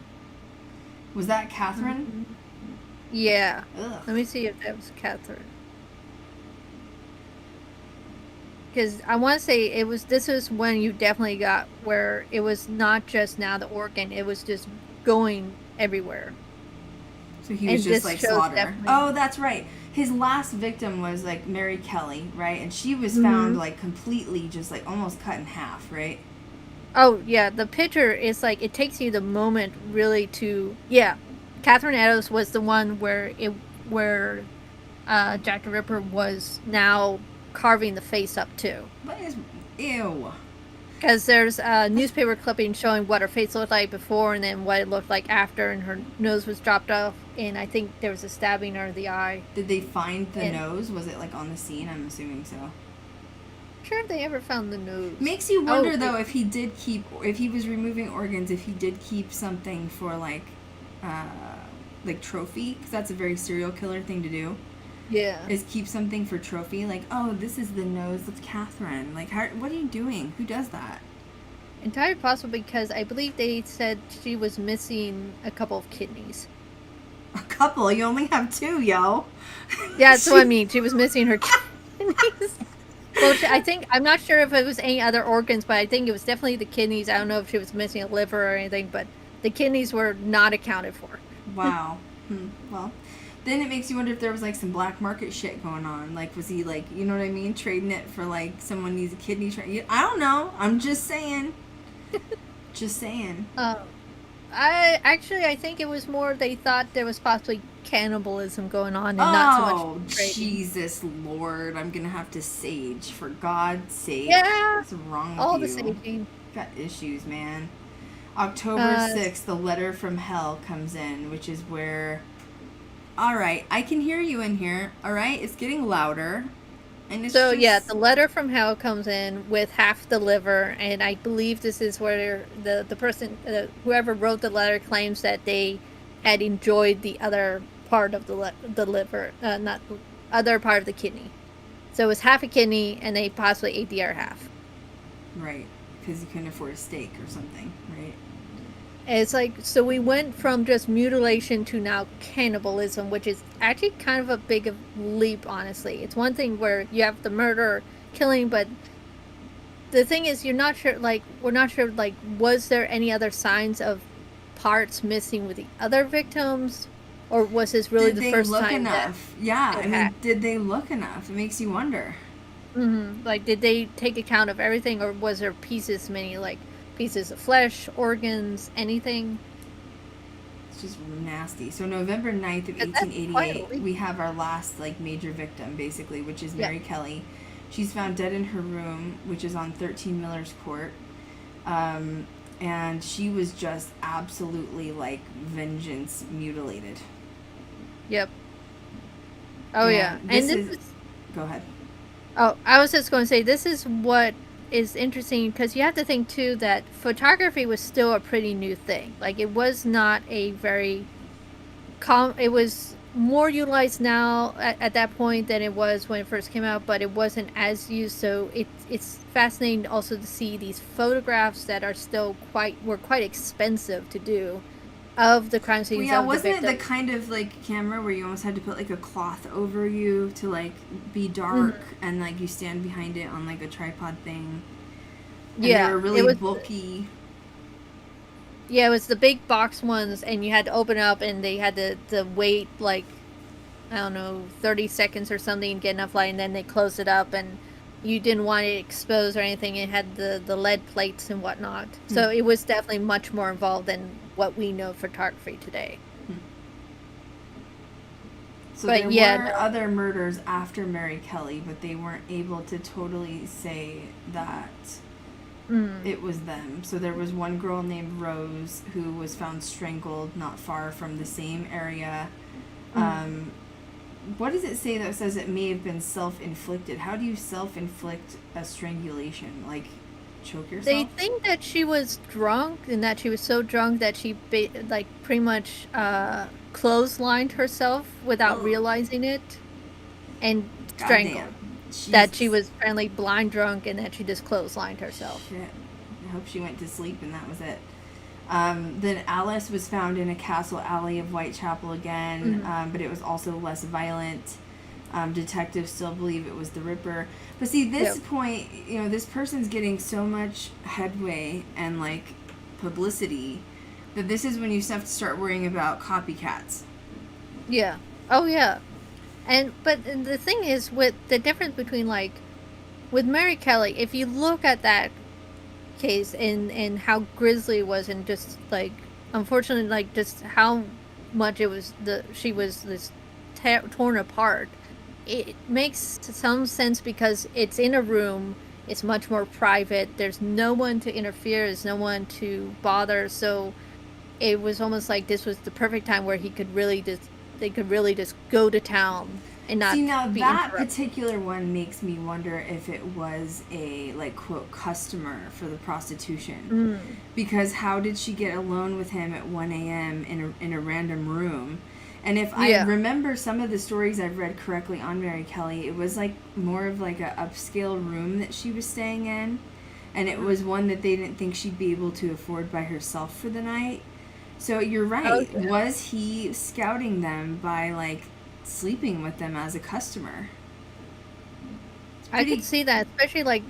Was that Catherine? Mm-hmm. Yeah. Ugh. Let me see if that was Catherine. Because I want to say this was when you definitely got where it was not just now the organ, it was just going everywhere. So he was just like slaughtered. Oh, that's right. His last victim was like Mary Kelly, right? And she was found like completely just like almost cut in half, right? Oh, yeah. The picture is like, it takes you the moment really to, yeah. Catherine Eddowes was the one where Jack the Ripper was now carving the face up too. What is, ew. Because there's a newspaper clipping showing what her face looked like before and then what it looked like after, and her nose was dropped off, and I think there was a stabbing under the eye. Did they find the nose? Was it like on the scene? I'm assuming so. Sure if they ever found the nose. Makes you wonder though if he was removing organs, if he did keep something for like trophy, because that's a very serial killer thing to do. Yeah. Is keep something for trophy, like, oh, this is the nose of Catherine. Like, what are you doing? Who does that? Entirely possible, because I believe they said she was missing a couple of kidneys. A couple? You only have 2, yo. Yeah, that's what I mean. She was missing her kidneys. Well, I'm not sure if it was any other organs, but I think it was definitely the kidneys. I don't know if she was missing a liver or anything, but the kidneys were not accounted for. Wow. Well, then it makes you wonder if there was like some black market shit going on. Like, was he like, you know what I mean, trading it for like someone needs a kidney? I don't know. I'm just saying. Just saying. I think it was more they thought there was possibly cannibalism going on and not so much trading. Jesus Lord, I'm gonna have to sage, for God's sake. Yeah. What's wrong with all you? The saging. Got issues, man. October 6th, the letter from hell comes in, which is where... Alright, I can hear you in here. Alright, it's getting louder. And it's the letter from hell comes in with half the liver, and I believe this is where the person, whoever wrote the letter, claims that they had enjoyed the other part of the liver, not other part of the kidney. So it was half a kidney, and they possibly ate the other half. Right, because you couldn't afford a steak or something, right? And it's like, so we went from just mutilation to now cannibalism, which is actually kind of a big leap, honestly. It's one thing where you have the murder, killing, but the thing is, we're not sure, was there any other signs of parts missing with the other victims? Or was this really the first time enough? Did they look enough? It makes you wonder. Mm-hmm. Like, did they take account of everything, or was there pieces of flesh, organs, anything? It's just nasty. So November 9th of 1888, we have our last major victim, basically, which is Mary Kelly. She's found dead in her room, which is on 13 Miller's Court. And she was just absolutely vengeance mutilated. Yep. Oh yeah. Go ahead. Oh, I was just going to say, this is what is interesting, because you have to think too that photography was still a pretty new thing. Like, it was not a very it was more utilized now at that point than it was when it first came out, but it wasn't as used. So it's fascinating also to see these photographs that are still were quite expensive to do of the crime scenes. Well, yeah, wasn't it the kind of camera where you almost had to put a cloth over you to be dark, and you stand behind it on a tripod thing? And they were really bulky. Yeah, it was the big box ones, and you had to open it up, and they had to wait, like, I don't know, 30 seconds or something to get enough light, and then they closed it up, and you didn't want it exposed or anything. It had the lead plates and whatnot. So it was definitely much more involved than what we know photography today. So but there were other murders after Mary Kelly, but they weren't able to totally say that it was them. So there was one girl named Rose who was found strangled not far from the same area. What does it say that says it may have been self-inflicted? How do you self-inflict a strangulation? Like, choke yourself? They think that she was drunk, and that she was so drunk that she, like, pretty much clotheslined herself without realizing it, and strangled. That she was apparently blind drunk, and that she just clotheslined herself. Shit. I hope she went to sleep and that was it. Then Alice was found in a castle alley of Whitechapel again, but it was also less violent. Detectives still believe it was the Ripper. But see, this point, you know, this person's getting so much headway and, like, publicity that this is when you have to start worrying about copycats. Yeah. Oh, yeah. But the thing is, with the difference between, like, with Mary Kelly, if you look at that case and how grisly it was, and just, like, unfortunately, like, just how much it was she was this torn apart, it makes some sense because it's in a room, it's much more private, there's no one to interfere, there's no one to bother, so it was almost like this was the perfect time where they could really just go to town and not see. Now that particular one makes me wonder if it was a, like, quote, customer for the prostitution, because how did she get alone with him at 1 a.m. in a random room? And if I remember some of the stories I've read correctly on Mary Kelly, it was, like, more of, like, a upscale room that she was staying in, and it was one that they didn't think she'd be able to afford by herself for the night. So you're right. Oh, yeah. Was he scouting them by, like, sleeping with them as a customer? I could see that, especially, like,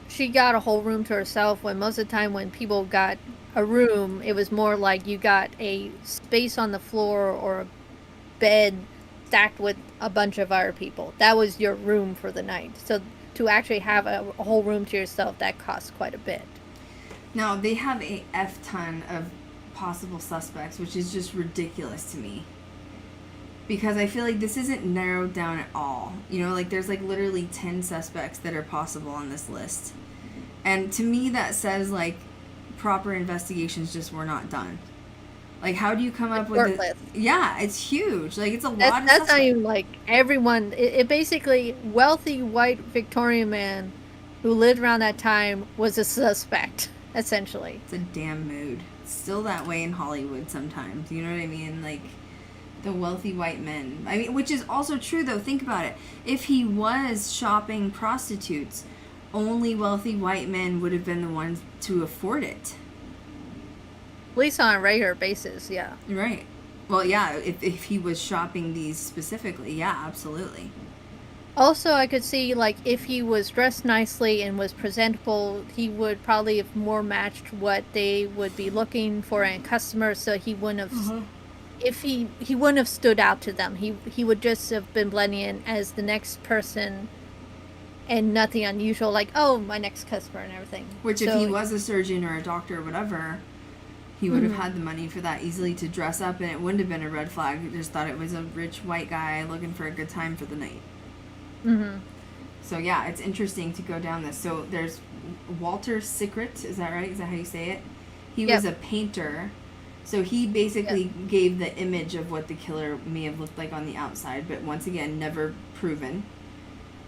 she got a whole room to herself, when most of the time when people got a room, it was more like you got a space on the floor or a bed stacked with a bunch of other people. That was your room for the night. So to actually have a whole room to yourself, that costs quite a bit. Now, they have a F-ton of possible suspects, which is just ridiculous to me, because I feel like this isn't narrowed down at all. You know, like, there's, like, literally 10 suspects that are possible on this list, and to me that says, like, proper investigations just were not done. Like, how do you come up with it? Yeah, it's huge. Like, it's a lot of suspects. That's not even, like, everyone. It basically, wealthy white Victorian man who lived around that time was a suspect, essentially. It's a damn mood. Still that way in Hollywood sometimes, you know what I mean? Like, the wealthy white men. I mean, which is also true, though. Think about it. If he was shopping prostitutes, only wealthy white men would have been the ones to afford it. At least on a regular basis, yeah. Right. Well, yeah, if he was shopping these specifically, yeah, absolutely. Also, I could see, like, if he was dressed nicely and was presentable, he would probably have more matched what they would be looking for in a customer, so he wouldn't have... If he wouldn't have stood out to them. He would just have been blending in as the next person and nothing unusual, like, oh, my next customer and everything. Which, if he was a surgeon or a doctor or whatever, he would have had the money for that easily to dress up, and it wouldn't have been a red flag. He just thought it was a rich white guy looking for a good time for the night. So, yeah, it's interesting to go down this. So, there's Walter Sickert, is that right? Is that how you say it? He was a painter. So, he basically gave the image of what the killer may have looked like on the outside, but once again, never proven.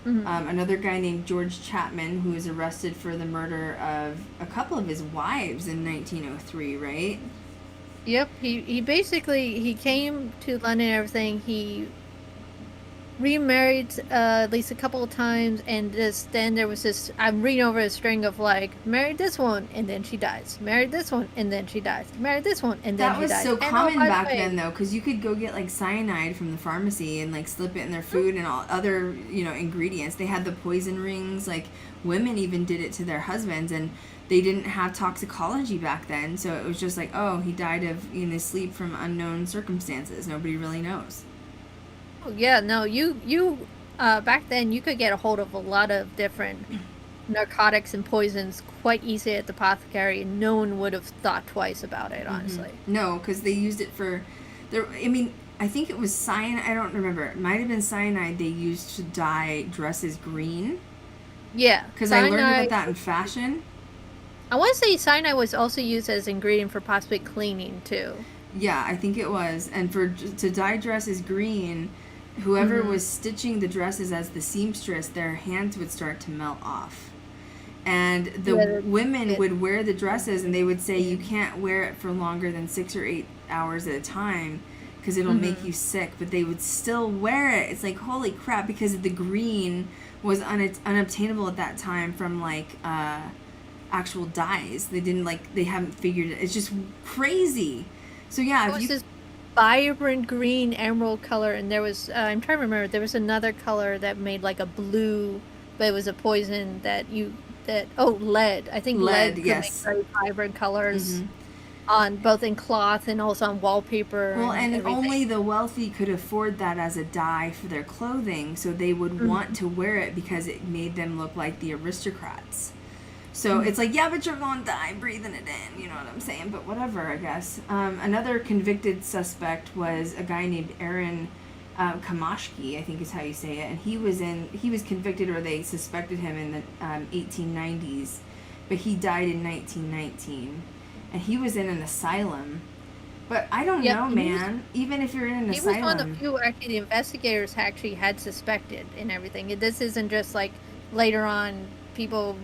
Another guy named George Chapman, who was arrested for the murder of a couple of his wives in 1903, right? Yep. He basically, he came to London and everything. He remarried at least a couple of times, and then there was this. I'm reading over a string of like married this one and then she dies, married this one and then she dies, married this one and then That she was dies. so And common by the back way, then, though, because you could go get like cyanide from the pharmacy and like slip it in their food and all other ingredients. They had the poison rings. Like women even did it to their husbands, and they didn't have toxicology back then, so it was just like, oh, he died of in his sleep from unknown circumstances. Nobody really knows. oh, yeah, no, you back then you could get a hold of a lot of different narcotics and poisons quite easily at the apothecary, and no one would have thought twice about it, honestly. No, because they used it for there. I mean, I think it was cyanide. I don't remember. It might have been cyanide they used to dye dresses green. Yeah, Because I learned about that in fashion. I want to say cyanide was also used as ingredient for possibly cleaning too. Yeah, I think it was. And to dye dresses green, whoever was stitching the dresses as the seamstress, their hands would start to melt off. And the women would wear the dresses, and they would say you can't wear it for longer than 6 or 8 hours at a time because it'll make you sick. But they would still wear it. It's like, holy crap, because the green was unobtainable at that time from like actual dyes. They haven't figured it. It's just crazy. So yeah, It was this vibrant green emerald color, and there was I'm trying to remember, there was another color that made like a blue, but it was a poison lead. I think lead could make very vibrant colors on both in cloth and also on wallpaper. Well, and everything. only the wealthy could afford that as a dye for their clothing, so they would want to wear it because it made them look like the aristocrats. So it's like, yeah, but you're going to die breathing it in, you know what I'm saying? But whatever, I guess. Another convicted suspect was a guy named Aaron Kamashki, I think is how you say it. And he was convicted, or they suspected him in the 1890s, but he died in 1919. And he was in an asylum. But I don't know, man. Even if you're in an asylum. He was one of the few actually the investigators actually had suspected and everything. This isn't just like later on people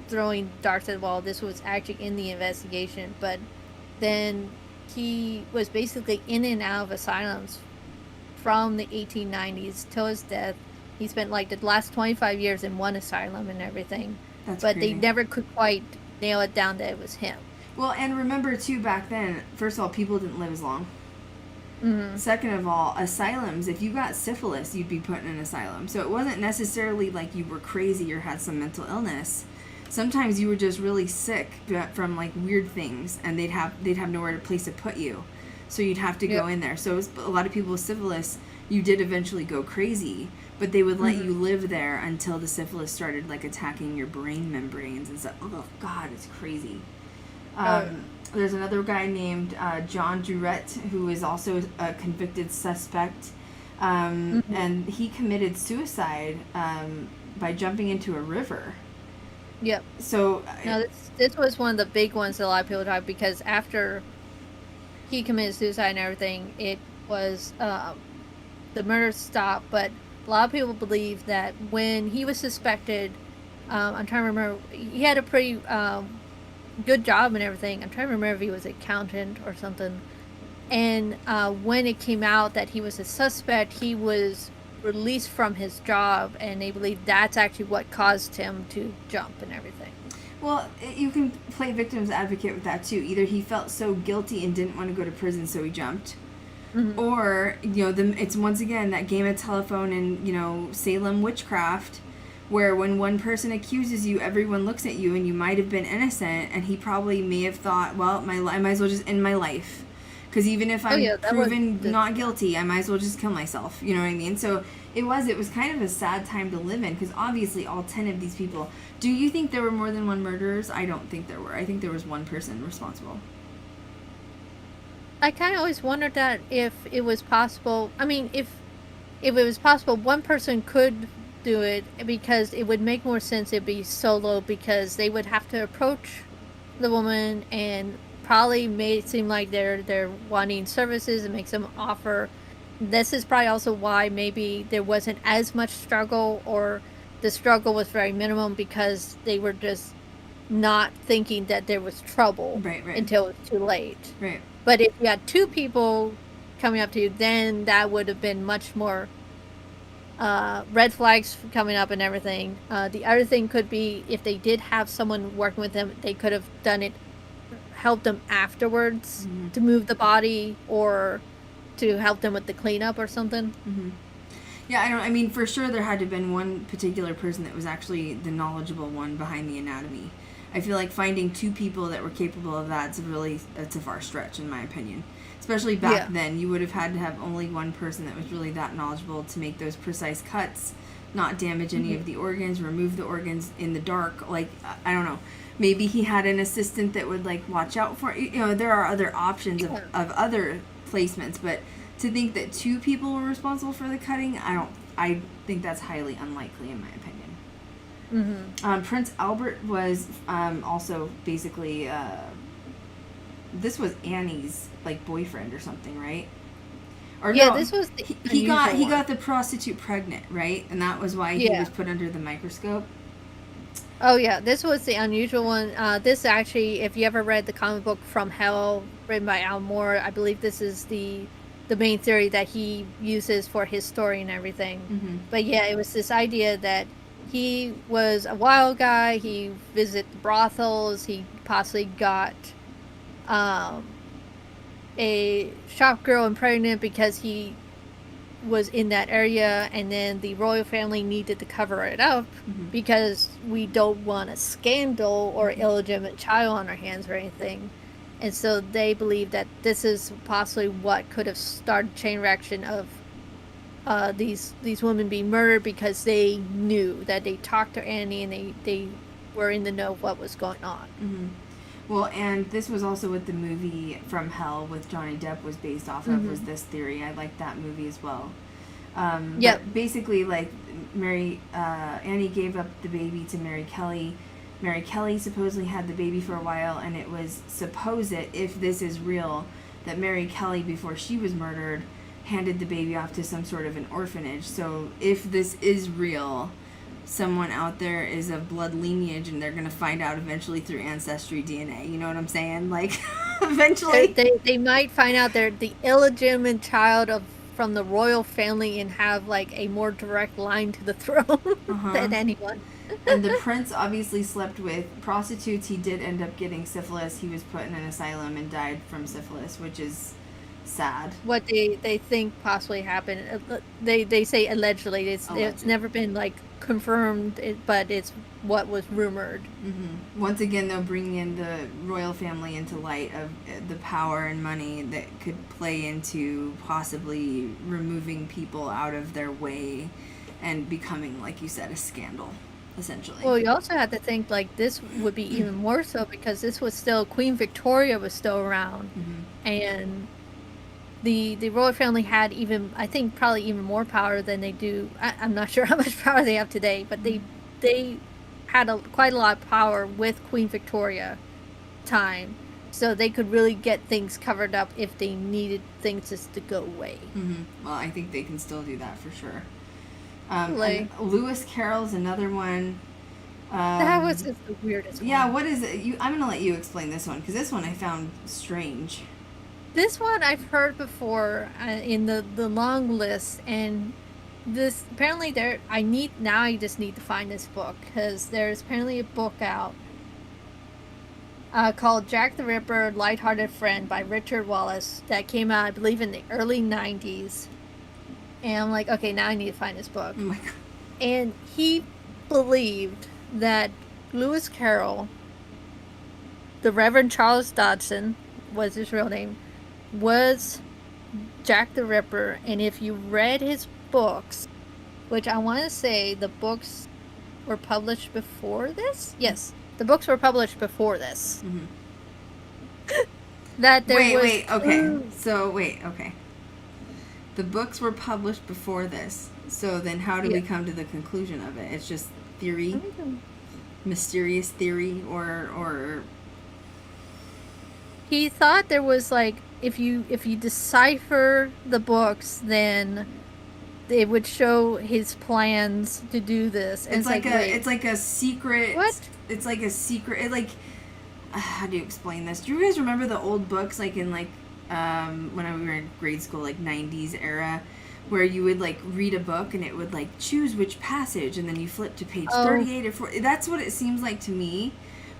throwing darts at the wall. This was actually in the investigation. But then he was basically in and out of asylums from the 1890s till his death. He spent like the last 25 years in one asylum and everything. But crazy. They never could quite nail it down that it was him. Well, and remember too, back then, first of all, people didn't live as long. Second of all, asylums, if you got syphilis, you'd be put in an asylum. So it wasn't necessarily like you were crazy or had some mental illness. Sometimes you were just really sick from like weird things, and they'd have nowhere to place to put you. So you'd have to go in there. So a lot of people with syphilis, you did eventually go crazy, but they would let you live there until the syphilis started like attacking your brain membranes and stuff. Oh God, it's crazy. There's another guy named John Durrett who is also a convicted suspect, and he committed suicide by jumping into a river. Yep. So now this was one of the big ones that a lot of people talk, because after he committed suicide and everything, it was the murder stopped. But a lot of people believe that when he was suspected, I'm trying to remember, he had a pretty good job and everything. I'm trying to remember if he was an accountant or something. And when it came out that he was a suspect, he was released from his job, and they believe that's actually what caused him to jump and everything. Well, you can play victim's advocate with that too. Either he felt so guilty and didn't want to go to prison, so he jumped. Or, it's once again that game of telephone and, Salem witchcraft, where when one person accuses you, everyone looks at you, and you might have been innocent, and he probably may have thought, well, I might as well just end my life. Because even if I'm proven not guilty, I might as well just kill myself. You know what I mean? So it was kind of a sad time to live in, because obviously all 10 of these people. Do you think there were more than one murderers? I don't think there were. I think there was one person responsible. I kind of always wondered that if it was possible. I mean, if it was possible, one person could do it, because it would make more sense it'd be solo, because they would have to approach the woman and probably made it seem like they're wanting services and make some offer. This is probably also why maybe there wasn't as much struggle, or the struggle was very minimum, because they were just not thinking that there was trouble until it's too late. Right. But if you had two people coming up to you, then that would have been much more red flags coming up and everything. The other thing could be if they did have someone working with them, they could have done it, helped them afterwards to move the body or to help them with the cleanup or something. Yeah, I mean, for sure there had to have been one particular person that was actually the knowledgeable one behind the anatomy. I feel like finding two people that were capable of that's a far stretch, in my opinion. Especially back then, you would have had to have only one person that was really that knowledgeable to make those precise cuts, not damage any of the organs, remove the organs in the dark. Like, I don't know. Maybe he had an assistant that would, like, watch out for it. You know, there are other options of other placements, but to think that two people were responsible for the cutting, I think that's highly unlikely, in my opinion. Prince Albert was also basically this was Annie's like boyfriend or something, right? Or yeah, no, this was he got the prostitute pregnant, right? And that was why he was put under the microscope. Oh yeah, this was the unusual one. This actually, if you ever read the comic book From Hell, written by Alan Moore, I believe this is the main theory that he uses for his story and everything. But yeah, it was this idea that he was a wild guy. He visited brothels. He possibly got a shop girl impregnant because he was in that area, and then the royal family needed to cover it up because we don't want a scandal or illegitimate child on our hands or anything. And so they believe that this is possibly what could have started chain reaction of these women being murdered because they knew that they talked to Annie and they were in the know of what was going on. Well, and this was also what the movie From Hell with Johnny Depp was based off of, was this theory. I liked that movie as well. But basically, like, Annie gave up the baby to Mary Kelly. Mary Kelly supposedly had the baby for a while, and it was supposed, if this is real, that Mary Kelly, before she was murdered, handed the baby off to some sort of an orphanage. So if this is real, someone out there is of blood lineage, and they're going to find out eventually through ancestry DNA. You know what I'm saying? Like, eventually. They might find out they're the illegitimate child from the royal family and have, like, a more direct line to the throne than anyone. And the prince obviously slept with prostitutes. He did end up getting syphilis. He was put in an asylum and died from syphilis, which is sad. What they think possibly happened. They say allegedly. It's never been, like, confirmed, but it's what was rumored. Once again, though, bringing in the royal family into light of the power and money that could play into possibly removing people out of their way and becoming, like you said, a scandal, essentially. Well, you also have to think, like, this would be even more so because this was still, Queen Victoria was still around, and the royal family had even, I think, probably even more power than they do. I'm not sure how much power they have today, but they had quite a lot of power with Queen Victoria time, so they could really get things covered up if they needed things just to go away. Well, I think they can still do that for sure. Lewis Carroll's another one. That was just the weirdest one. Yeah, what is it? I'm going to let you explain this one, because this one I found strange. This one I've heard before in the long list, and this apparently I just need to find this book, because there's apparently a book out called Jack the Ripper, Lighthearted Friend by Richard Wallace that came out, I believe, in the early 90s. And I'm like, okay, now I need to find this book. Oh my God. And he believed that Lewis Carroll, the Reverend Charles Dodson was his real name, was Jack the Ripper. And if you read his books, which I want to say the books were published before this? Yes, the books were published before this. That there was... Wait, okay. The books were published before this, so then how do we come to the conclusion of it? It's just theory, mysterious theory, or he thought there was, like, if you decipher the books, then it would show his plans to do this. And it's like a secret. What? It's like a secret. How do you explain this? Do you guys remember the old books, like in like when we were in grade school, like 90s era, where you would like read a book and it would like choose which passage, and then you flip to page Oh. 38 or 40. That's what it seems like to me,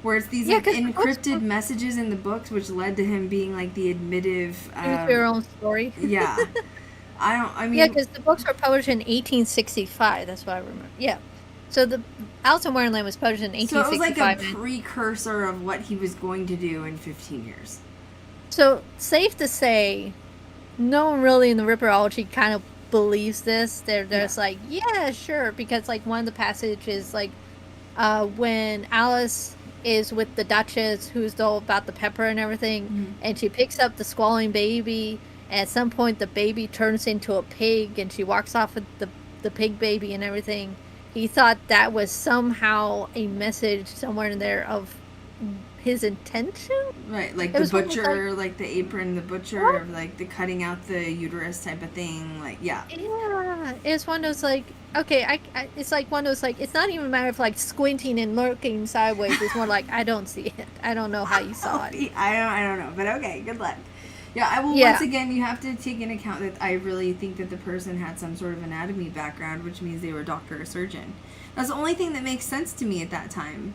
where it's these Yeah, like 'cause the books encrypted were- messages in the books, which led to him being like the admittive. Choose your own story. Yeah, I mean, Yeah, because the books were published in 1865. That's what I remember. Yeah. So the Alice in Wonderland was published in so it was like 1865. a precursor of what he was going to do in 15 years. So safe to say, no one really in the Ripperology kind of believes this. They're just like, yeah, sure, because like one of the passages, like when Alice is with the Duchess, who's all about the pepper and everything, and she picks up the squalling baby, and at some point the baby turns into a pig, and she walks off with the pig baby and everything. He thought that was somehow a message somewhere in there of his intention. Right, like It the was almost butcher, like the apron, the butcher, like the cutting out the uterus type of thing. Like, yeah. Yeah, it's one of those like, okay, it's like one of those like, it's not even a matter of like squinting and looking sideways. It's more like, I don't see it. I don't know how you saw it. I don't know, but okay, good luck. Yeah, I will. Yeah. Once again, you have to take into account that I really think that the person had some sort of anatomy background, which means they were a doctor or surgeon. That's the only thing that makes sense to me at that time.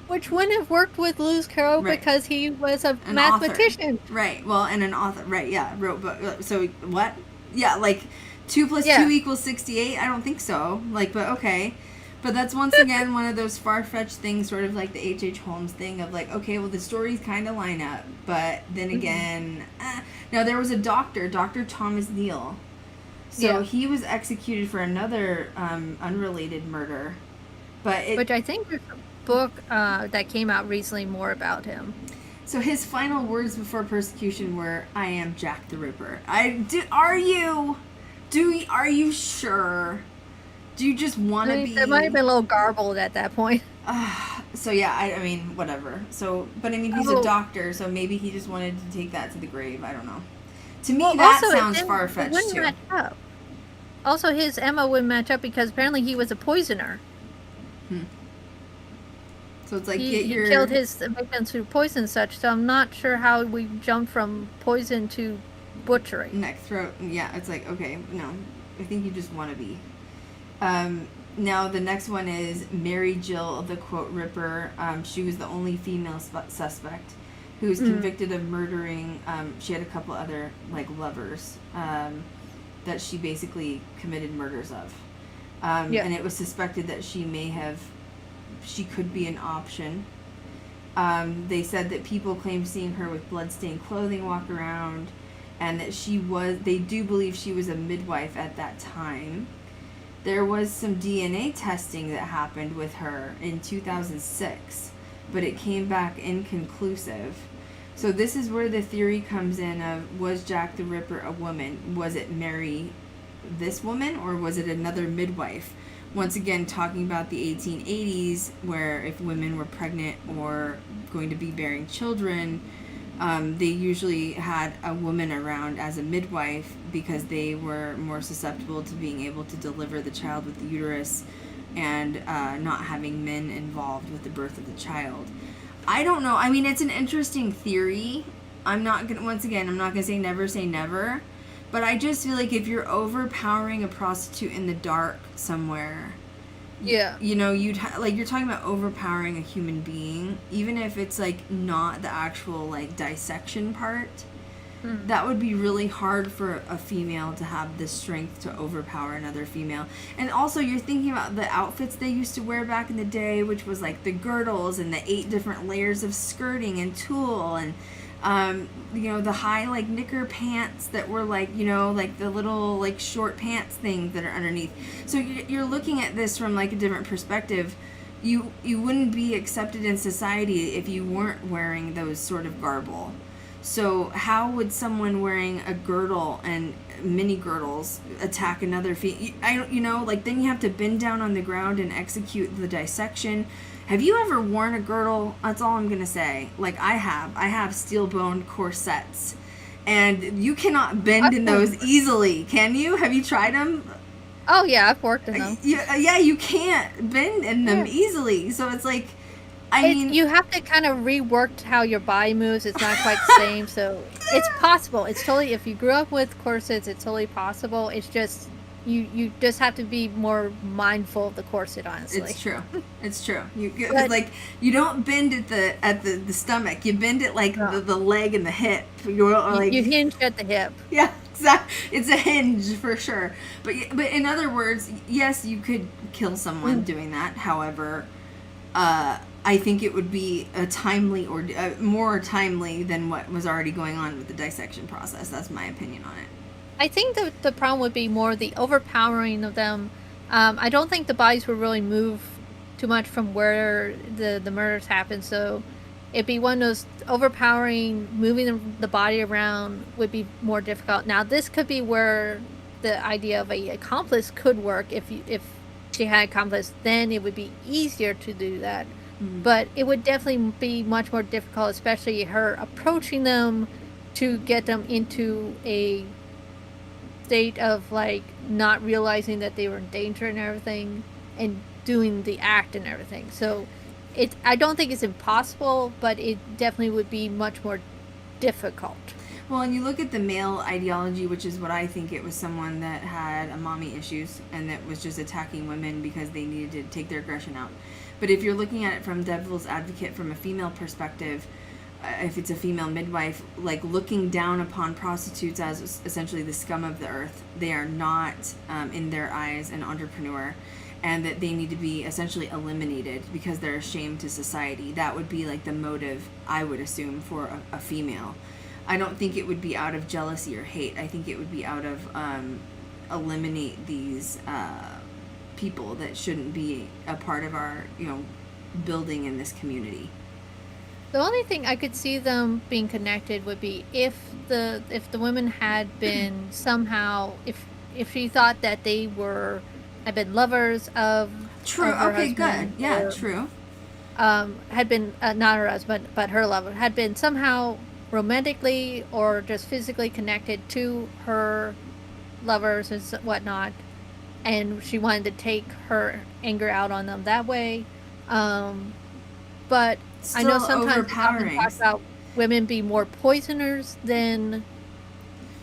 Which wouldn't have worked with Lewis Carroll Right. because he was a An mathematician. author. Right. Well, and an author. Right. Yeah. Wrote book. So what? Yeah. Like 2 + Yeah. 2 = 68. I don't think so. Like, but okay. But that's once again one of those far-fetched things, sort of like the H.H. Holmes thing of like, okay, well the stories kind of line up, but then again, now there was a doctor, Dr. Thomas Neal. So he was executed for another unrelated murder, but Which I think there's a book that came out recently more about him. So his final words before persecution were, "I am Jack the Ripper." Are you sure? Do you just want to be? It might have been a little garbled at that point. So yeah, I mean, whatever. So, but I mean, he's a doctor, so maybe he just wanted to take that to the grave. I don't know. To me, that sounds far-fetched too. Match up. Also, his MO wouldn't match up because apparently he was a poisoner. So it's like He killed his victims through poison and such. So I'm not sure how we jumped from poison to butchery. Neck, throat. Yeah, it's like, okay, no, I think you just want to be. Now the next one is Mary Jill, the quote Ripper. She was the only female suspect who was convicted of murdering. She had a couple other like lovers that she basically committed murders of, and it was suspected that she could be an option. They said that people claimed seeing her with bloodstained clothing walk around, and that they do believe she was a midwife at that time. There was some DNA testing that happened with her in 2006, but it came back inconclusive. So this is where the theory comes in of, was Jack the Ripper a woman? Was it Mary, this woman, or was it another midwife? Once again, talking about the 1880s, where if women were pregnant or going to be bearing children, they usually had a woman around as a midwife because they were more susceptible to being able to deliver the child with the uterus and not having men involved with the birth of the child. I don't know. I mean, it's an interesting theory. I'm not going to say never. But I just feel like if you're overpowering a prostitute in the dark somewhere, Yeah. you know, you're talking about overpowering a human being, even if it's like not the actual like dissection part. That would be really hard for a female to have the strength to overpower another female. And also, you're thinking about the outfits they used to wear back in the day, which was like the girdles and the 8 different layers of skirting and tulle and the high like knicker pants that were like, like the little like short pants things that are underneath. So you're looking at this from like a different perspective. You wouldn't be accepted in society if you weren't wearing those sort of garble. So how would someone wearing a girdle and mini girdles attack another then you have to bend down on the ground and execute the dissection. Have you ever worn a girdle? That's all I'm going to say. Like I have steel-boned corsets, and you cannot bend in those easily, can you? Have you tried them? Oh yeah, I've worked in them. Yeah, you can't bend in them easily. So it's like, I mean, you have to kind of rework how your body moves. It's not quite the same, so it's possible. It's totally, if you grew up with corsets, it's totally possible. It's just you just have to be more mindful of the corset, honestly. it's true. It's true. But, like you don't bend at the stomach. You bend it like the leg and the hip. you hinge at the hip. Yeah, exactly. It's a hinge for sure. But in other words, yes, you could kill someone doing that. However, I think it would be a timely or more timely than what was already going on with the dissection process. That's my opinion on it. I think the problem would be more the overpowering of them. I don't think the bodies would really move too much from where the murders happened, so it'd be one of those overpowering, moving the body around would be more difficult. Now, this could be where the idea of a accomplice could work. If she had an accomplice, then it would be easier to do that. But it would definitely be much more difficult, especially her approaching them to get them into a state of like not realizing that they were in danger and everything, and doing the act and everything. So I don't think it's impossible, but it definitely would be much more difficult. Well, and you look at the male ideology, which is what I think it was someone that had a mommy issues and that was just attacking women because they needed to take their aggression out. But if you're looking at it from devil's advocate, from a female perspective, if it's a female midwife, like looking down upon prostitutes as essentially the scum of the earth, they are not, in their eyes, an entrepreneur, and that they need to be essentially eliminated because they're a shame to society. That would be like the motive, I would assume, for a female. I don't think it would be out of jealousy or hate. I think it would be out of eliminate these people that shouldn't be a part of our, building in this community. The only thing I could see them being connected would be if the women had been somehow, if she thought that they had been lovers of True. Of her Okay. husband, Good. Yeah. or, True. had been not her husband but her lover, had been somehow romantically or just physically connected to her lovers and whatnot, and she wanted to take her anger out on them that way. But Still I know sometimes overpowering. talk about women be more poisoners than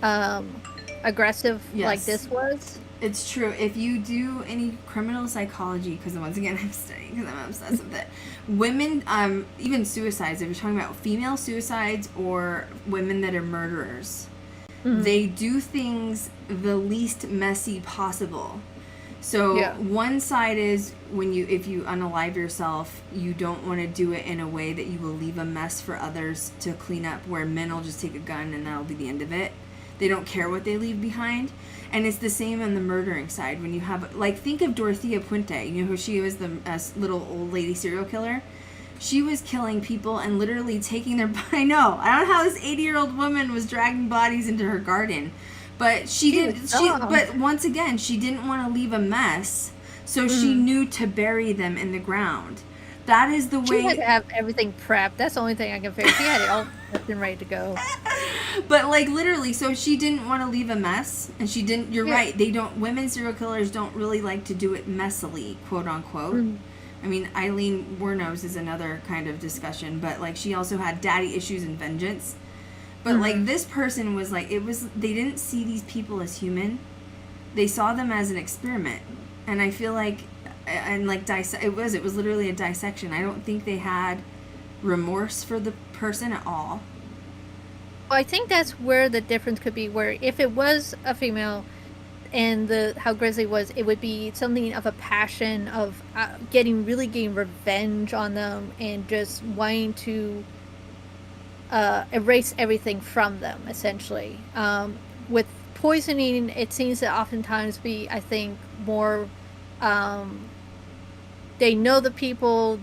aggressive, Yes. like this was. It's true. If you do any criminal psychology, because once again I'm studying because I'm obsessed with it, women, even suicides, if you're talking about female suicides or women that are murderers, they do things the least messy possible. So one side is if you unalive yourself, you don't want to do it in a way that you will leave a mess for others to clean up, where men will just take a gun and that'll be the end of it. They don't care what they leave behind. And it's the same on the murdering side. When you have, like, think of Dorothea Puente. You know who she was, the little old lady serial killer? She was killing people and literally taking their... I know. I don't know how this 80-year-old woman was dragging bodies into her garden. But but once again, she didn't want to leave a mess. So she knew to bury them in the ground. That is the way... She had to have everything prepped. That's the only thing I can figure. She had it all prepped and ready to go. But, like, literally, so she didn't want to leave a mess, and she didn't... You're right. Women serial killers don't really like to do it messily, quote unquote. I mean, Eileen Wuornos is another kind of discussion, but, like, she also had daddy issues and vengeance. But, like, this person was, like, they didn't see these people as human. They saw them as an experiment. And I feel like, and, like, it was literally a dissection. I don't think they had remorse for the person at all. Well, I think that's where the difference could be, where if it was a female and how grisly it was, it would be something of a passion of getting revenge on them and just wanting to erase everything from them, essentially. With poisoning, it seems to oftentimes be, I think, more... they know the people,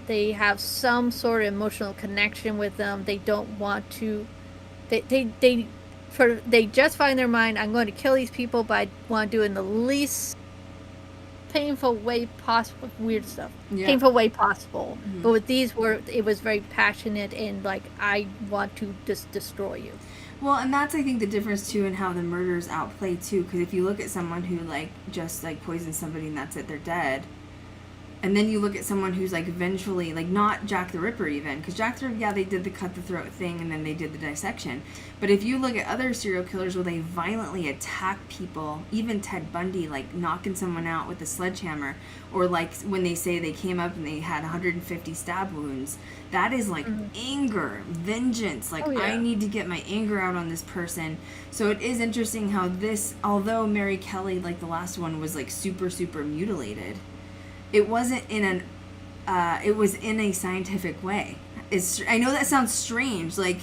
they have some sort of emotional connection with them. They don't want to... They justify in their mind, I'm going to kill these people, but I want to do it in the least painful way possible. Weird stuff. Yeah. Painful way possible. But with these, it was very passionate and like, I want to just destroy you. Well, and that's, I think, the difference too in how the murders outplay too. Because if you look at someone who just poisons somebody and that's it, they're dead. And then you look at someone who's like vengefully, like not Jack the Ripper even, because Jack the Ripper, yeah, they did the cut the throat thing and then they did the dissection. But if you look at other serial killers where they violently attack people, even Ted Bundy, like knocking someone out with a sledgehammer, or like when they say they came up and they had 150 stab wounds, that is like anger, vengeance. Like, I need to get my anger out on this person. So it is interesting how this, although Mary Kelly, like the last one, was like super, super mutilated, it wasn't in it was in a scientific way. I know that sounds strange. Like,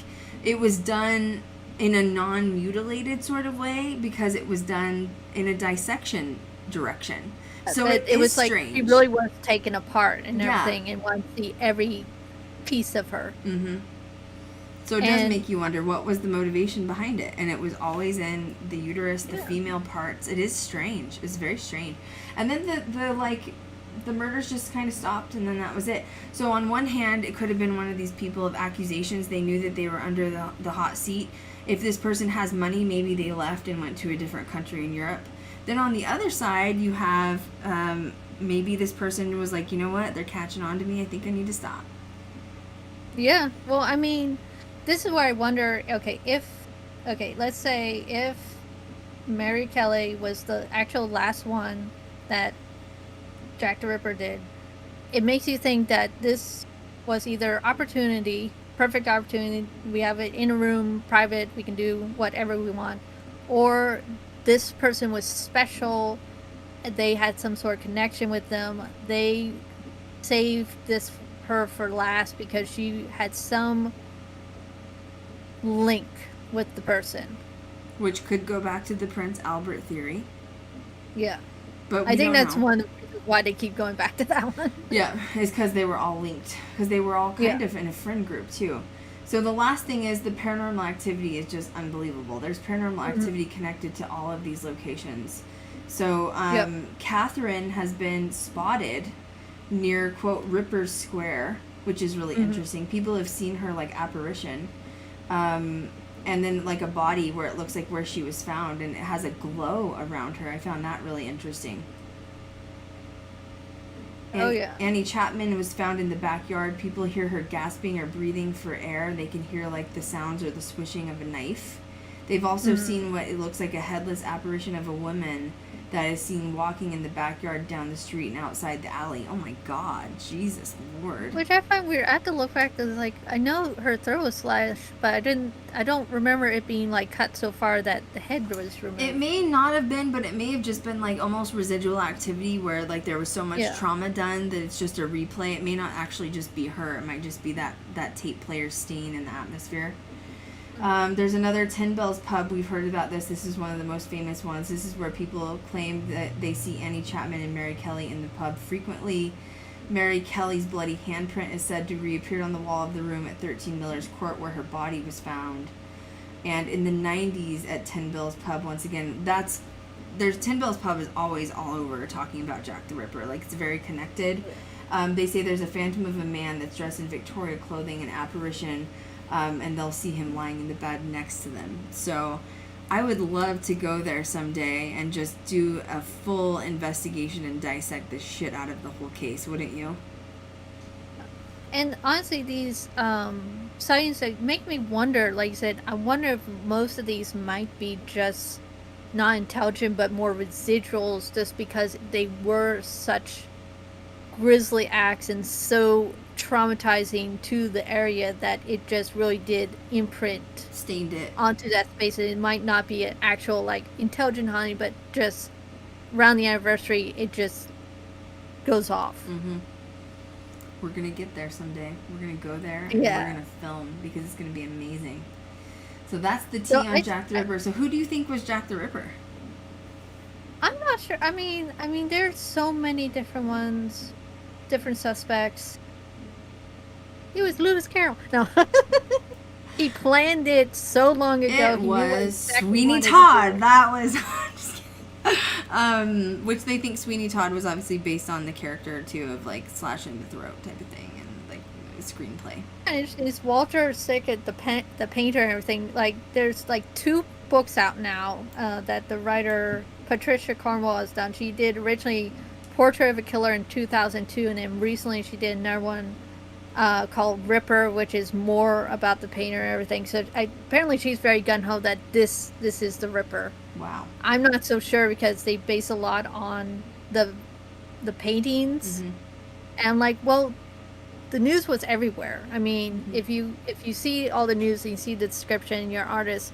it was done in a non-mutilated sort of way because it was done in a dissection direction. So it was strange. Like, she really was taken apart and everything, and wanted to see every piece of her. Mm-hmm. So it does make you wonder, what was the motivation behind it? And it was always in the uterus, the female parts. It is strange. It's very strange. And then the murders just kind of stopped, and then that was it. So on one hand, it could have been one of these people of accusations. They knew that they were under the hot seat. If this person has money, maybe they left and went to a different country in Europe. Then on the other side, you have maybe this person was like, you know what, they're catching on to me. I think I need to stop. Yeah. Well, I mean, this is where I wonder, let's say if Mary Kelly was the actual last one that Jack the Ripper did, it makes you think that this was either perfect opportunity, we have it in a room, private, we can do whatever we want, or this person was special, they had some sort of connection with them, they saved her for last because she had some link with the person. Which could go back to the Prince Albert theory. Yeah. But I think that's one of the reasons why they keep going back to that one. Yeah, it's because they were all linked. Because they were all kind of in a friend group, too. So the last thing is the paranormal activity is just unbelievable. There's paranormal activity connected to all of these locations. So Catherine has been spotted near, quote, Ripper's Square, which is really interesting. People have seen her, like, apparition. And then, like, a body where it looks like where she was found, and it has a glow around her. I found that really interesting. And Annie Chapman was found in the backyard. People hear her gasping or breathing for air. They can hear, like, the sounds or the swishing of a knife. They've also seen what it looks like a headless apparition of a woman that is seen walking in the backyard, down the street, and outside the alley. Oh my God, Jesus Lord! Which I find weird. I have to look back because, like, I know her throat was slashed, but I don't remember it being like cut so far that the head was removed. It may not have been, but it may have just been like almost residual activity where like there was so much trauma done that it's just a replay. It may not actually just be her. It might just be that tape player stain in the atmosphere. There's another 10 Bells pub. We've heard about this. This is one of the most famous ones. This is where people claim that they see Annie Chapman and Mary Kelly in the pub frequently. Mary Kelly's bloody handprint is said to reappear on the wall of the room at 13 Miller's Court where her body was found. And in the 90s at 10 Bells pub, once again, there's 10 Bells pub is always all over talking about Jack the Ripper. Like, it's very connected. They say there's a phantom of a man that's dressed in Victoria clothing, an apparition, and they'll see him lying in the bed next to them. So I would love to go there someday and just do a full investigation and dissect the shit out of the whole case, wouldn't you? And honestly, these sightings make me wonder, like you said, I wonder if most of these might be just not intelligent but more residuals just because they were such grisly acts and so traumatizing to the area that it just really did stained it onto that space. And it might not be an actual like intelligent haunting, but just around the anniversary it just goes off. We're gonna get there someday. We're gonna go there and we're gonna film because it's gonna be amazing. So that's the tea on Jack the Ripper. So who do you think was Jack the Ripper? I'm not sure. I mean there's so many different ones, different suspects. He was Lewis Carroll. No. He planned it so long ago. It was Sweeney Todd. That was just kidding. Which they think Sweeney Todd was obviously based on the character too of like slashing the throat type of thing and like a screenplay. And it's Walter Sickert, the painter and everything. Like there's like 2 books out now that the writer Patricia Cornwell has done. She did originally Portrait of a Killer in 2002, and then recently she did another one called Ripper, which is more about the painter and everything. So apparently she's very gung-ho that this is the Ripper. Wow. I'm not so sure because they base a lot on the paintings. Mm-hmm. And I'm like, well, the news was everywhere. I mean, Mm-hmm. if you see all the news and you see the description, your artist,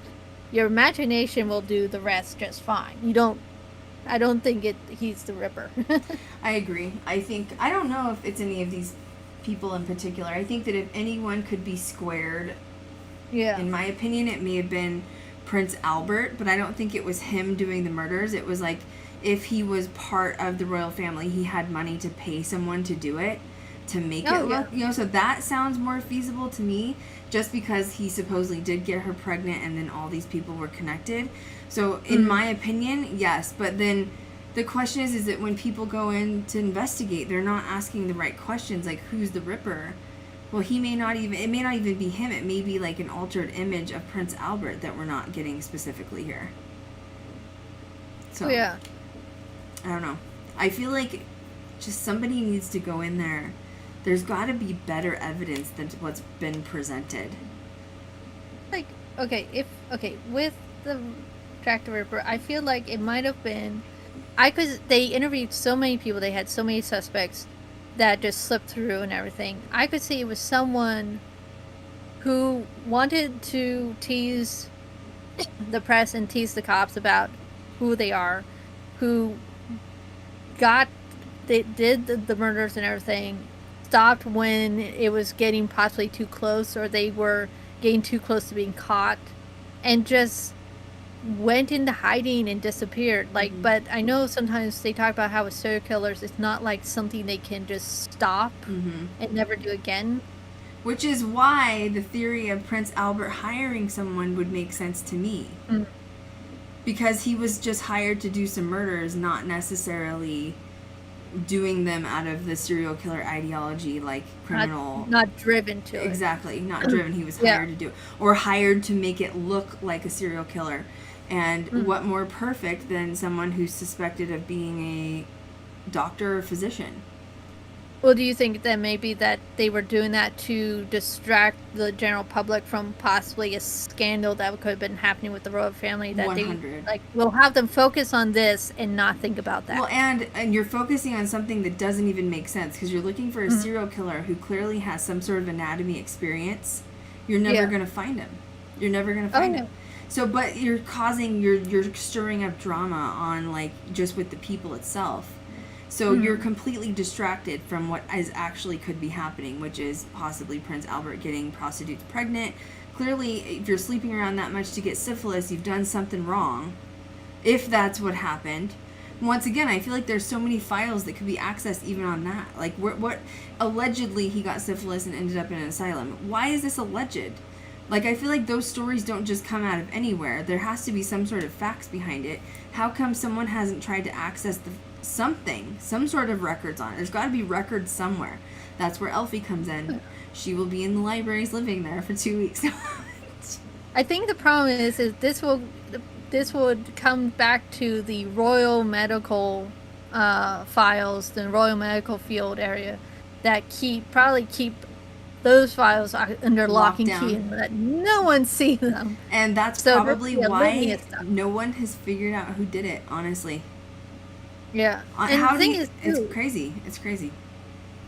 your imagination will do the rest just fine. I don't think he's the Ripper. I agree. I don't know if it's any of these people in particular. I think that if anyone could be squared, Yeah. in my opinion, it may have been Prince Albert, but I don't think it was him doing the murders. It was like if he was part of the royal family, he had money to pay someone to do it, to make it look, so that sounds more feasible to me, just because he supposedly did get her pregnant and then all these people were connected. So in my opinion, yes, but then the question is that when people go in to investigate, they're not asking the right questions, like who's the Ripper? Well, it may not even be him. It may be like an altered image of Prince Albert that we're not getting specifically here. So yeah. I don't know. I feel like just somebody needs to go in there. There's got to be better evidence than what's been presented. Like, with the Jack the Ripper, I feel like it might have been, they interviewed so many people, they had so many suspects that just slipped through and everything. I could see it was someone who wanted to tease the press and tease the cops about who they are, who did the murders and everything, stopped when it was getting possibly too close or they were getting too close to being caught, and just went into hiding and disappeared. Like, but I know sometimes they talk about how with serial killers, it's not like something they can just stop and never do again. Which is why the theory of Prince Albert hiring someone would make sense to me. Because he was just hired to do some murders, not necessarily doing them out of the serial killer ideology, like criminal. Not driven to it. Exactly, not driven. He was hired to do it. Or hired to make it look like a serial killer. And what more perfect than someone who's suspected of being a doctor or physician? Well, do you think that maybe that they were doing that to distract the general public from possibly a scandal that could have been happening with the royal family? That 100. we'll have them focus on this and not think about that. Well, and you're focusing on something that doesn't even make sense, because you're looking for a serial killer who clearly has some sort of anatomy experience. You're never going to find him. You're never going to find him. So, but you're stirring up drama on, like, just with the people itself. So you're completely distracted from what is actually could be happening, which is possibly Prince Albert getting prostitutes pregnant. Clearly, if you're sleeping around that much to get syphilis, you've done something wrong. If that's what happened. Once again, I feel like there's so many files that could be accessed even on that. Like, what allegedly he got syphilis and ended up in an asylum. Why is this alleged? Like, I feel like those stories don't just come out of anywhere. There has to be some sort of facts behind it. How come someone hasn't tried to access some sort of records on it? There's got to be records somewhere. That's where Eilfie comes in. She will be in the libraries living there for 2 weeks. I think the problem is this would come back to the royal medical files, the royal medical field area that probably keep those files under lock and key and let no one see them. And that's probably why no one has figured out who did it, honestly. Yeah. And the thing is, too, it's crazy. It's crazy.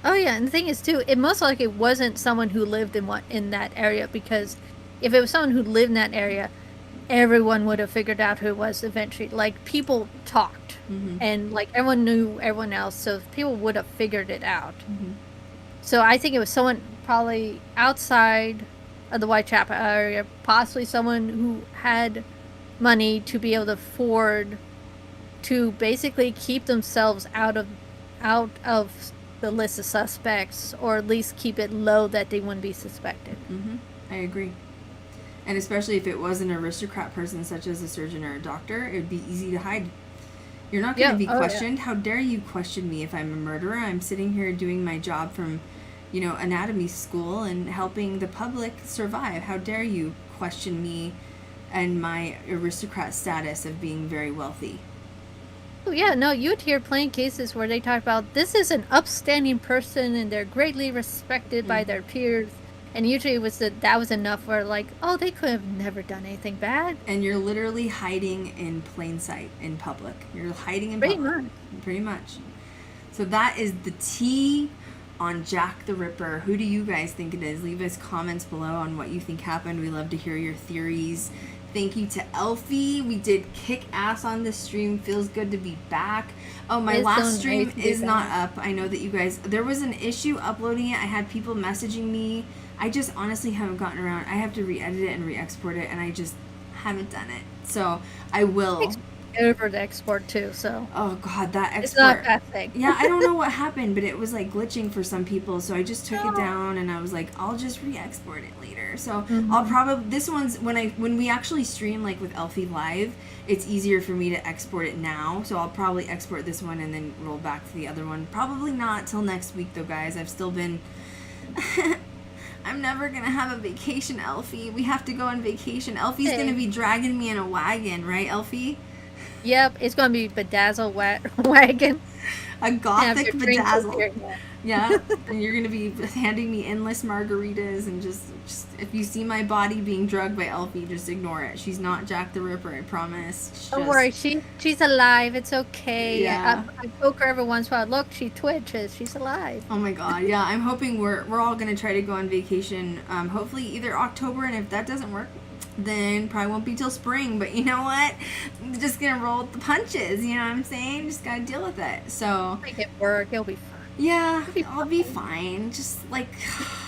Oh, yeah. And the thing is, too, it most likely wasn't someone who lived in that area, because if it was someone who lived in that area, everyone would have figured out who it was eventually. Like, people talked, and, like, everyone knew everyone else, so people would have figured it out. So I think it was someone probably outside of the Whitechapel area, possibly someone who had money to be able to afford to basically keep themselves out of the list of suspects, or at least keep it low that they wouldn't be suspected. I agree. And especially if it was an aristocrat person such as a surgeon or a doctor, it would be easy to hide. You're not going to be questioned. How dare you question me if I'm a murderer? I'm sitting here doing my job from, anatomy school and helping the public survive. How dare you question me and my aristocrat status of being very wealthy? Oh, yeah, no, you'd hear plenty cases where they talk about this is an upstanding person and they're greatly respected by their peers. And usually it was that was enough where, like, oh, they could have never done anything bad. And you're literally hiding in plain sight in public. You're hiding in Pretty public. much. Pretty much. So that is the tea on Jack the Ripper. Who do you guys think it is? Leave us comments below on what you think happened. We love to hear your theories. Thank you to Eilfie. We did kick ass on this stream. Feels good to be back. Oh, my last stream is not up. I know that you guys... There was an issue uploading it. I had people messaging me. I just honestly haven't gotten around. I have to re-edit it and re-export it, and I just haven't done it. So I will. Over the export too, so. Oh God, that export. It's not that thing. Yeah, I don't know what happened, but it was like glitching for some people. So I just took it down, and I was like, I'll just re-export it later. So I'll probably this one's when we actually stream like with Eilfie live, it's easier for me to export it now. So I'll probably export this one and then roll back to the other one. Probably not till next week though, guys. I've still been. I'm never gonna have a vacation, Eilfie. We have to go on vacation. Eilfie's gonna be dragging me in a wagon, right, Eilfie? Yep, it's gonna be bedazzle wagon. A gothic bedazzle. Yeah, and you're gonna be handing me endless margaritas and just if you see my body being drugged by Eilfie, just ignore it. She's not Jack the Ripper, I promise. Don't worry, she's alive. It's okay. Yeah. I poke her every once in a while. Look, she twitches. She's alive. Oh my God, yeah. I'm hoping we're all gonna try to go on vacation. Hopefully either October, and if that doesn't work, then probably won't be till spring. But you know what? I'm just gonna roll with the punches. You know what I'm saying? Just gotta deal with it. So Make it work. It'll be fun. Yeah, I'll be fine. Just like,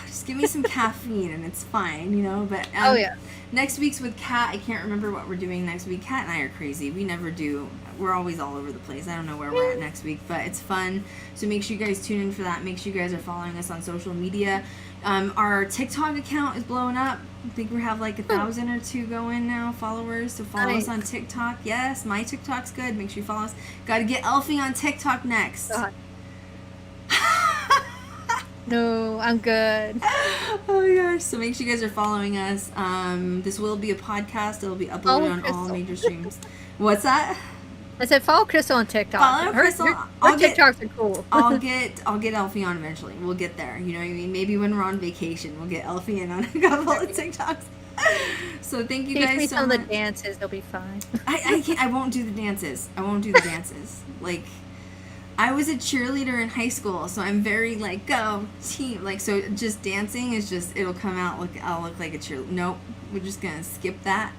just give me some caffeine and it's fine, you know. But oh yeah. Next week's with Kat. I can't remember what we're doing next week. Kat and I are crazy. We never do. We're always all over the place. I don't know where we're at next week, but it's fun. So make sure you guys tune in for that. Make sure you guys are following us on social media. Our TikTok account is blowing up. I think we have like 1,000 or 2 going now, followers. So follow us on TikTok. Yes, my TikTok's good. Make sure you follow us. Got to get Eilfie on TikTok next. God. No, I'm good. Oh my gosh. So make sure you guys are following us. This will be a podcast. It'll be uploaded on all major streams. What's that? I said follow Krystal on TikTok. Follow Krystal. Her TikToks are cool. I'll get Eilfie on eventually. We'll get there. You know what I mean? Maybe when we're on vacation, we'll get Eilfie in on a couple of TikToks. So thank you guys so much. Teach me some of the dances. They'll be fine. I won't do the dances. I won't do the dances. Like, I was a cheerleader in high school, so I'm very like go team. Like, so just dancing is just it'll come out I'll look like a cheerleader. Nope, we're just gonna skip that.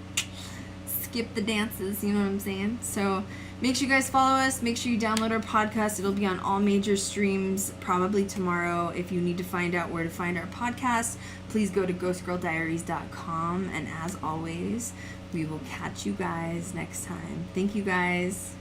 Skip the dances. You know what I'm saying? So make sure you guys follow us. Make sure you download our podcast. It'll be on all major streams probably tomorrow. If you need to find out where to find our podcast, please go to ghostgirldiaries.com. And as always, we will catch you guys next time. Thank you guys.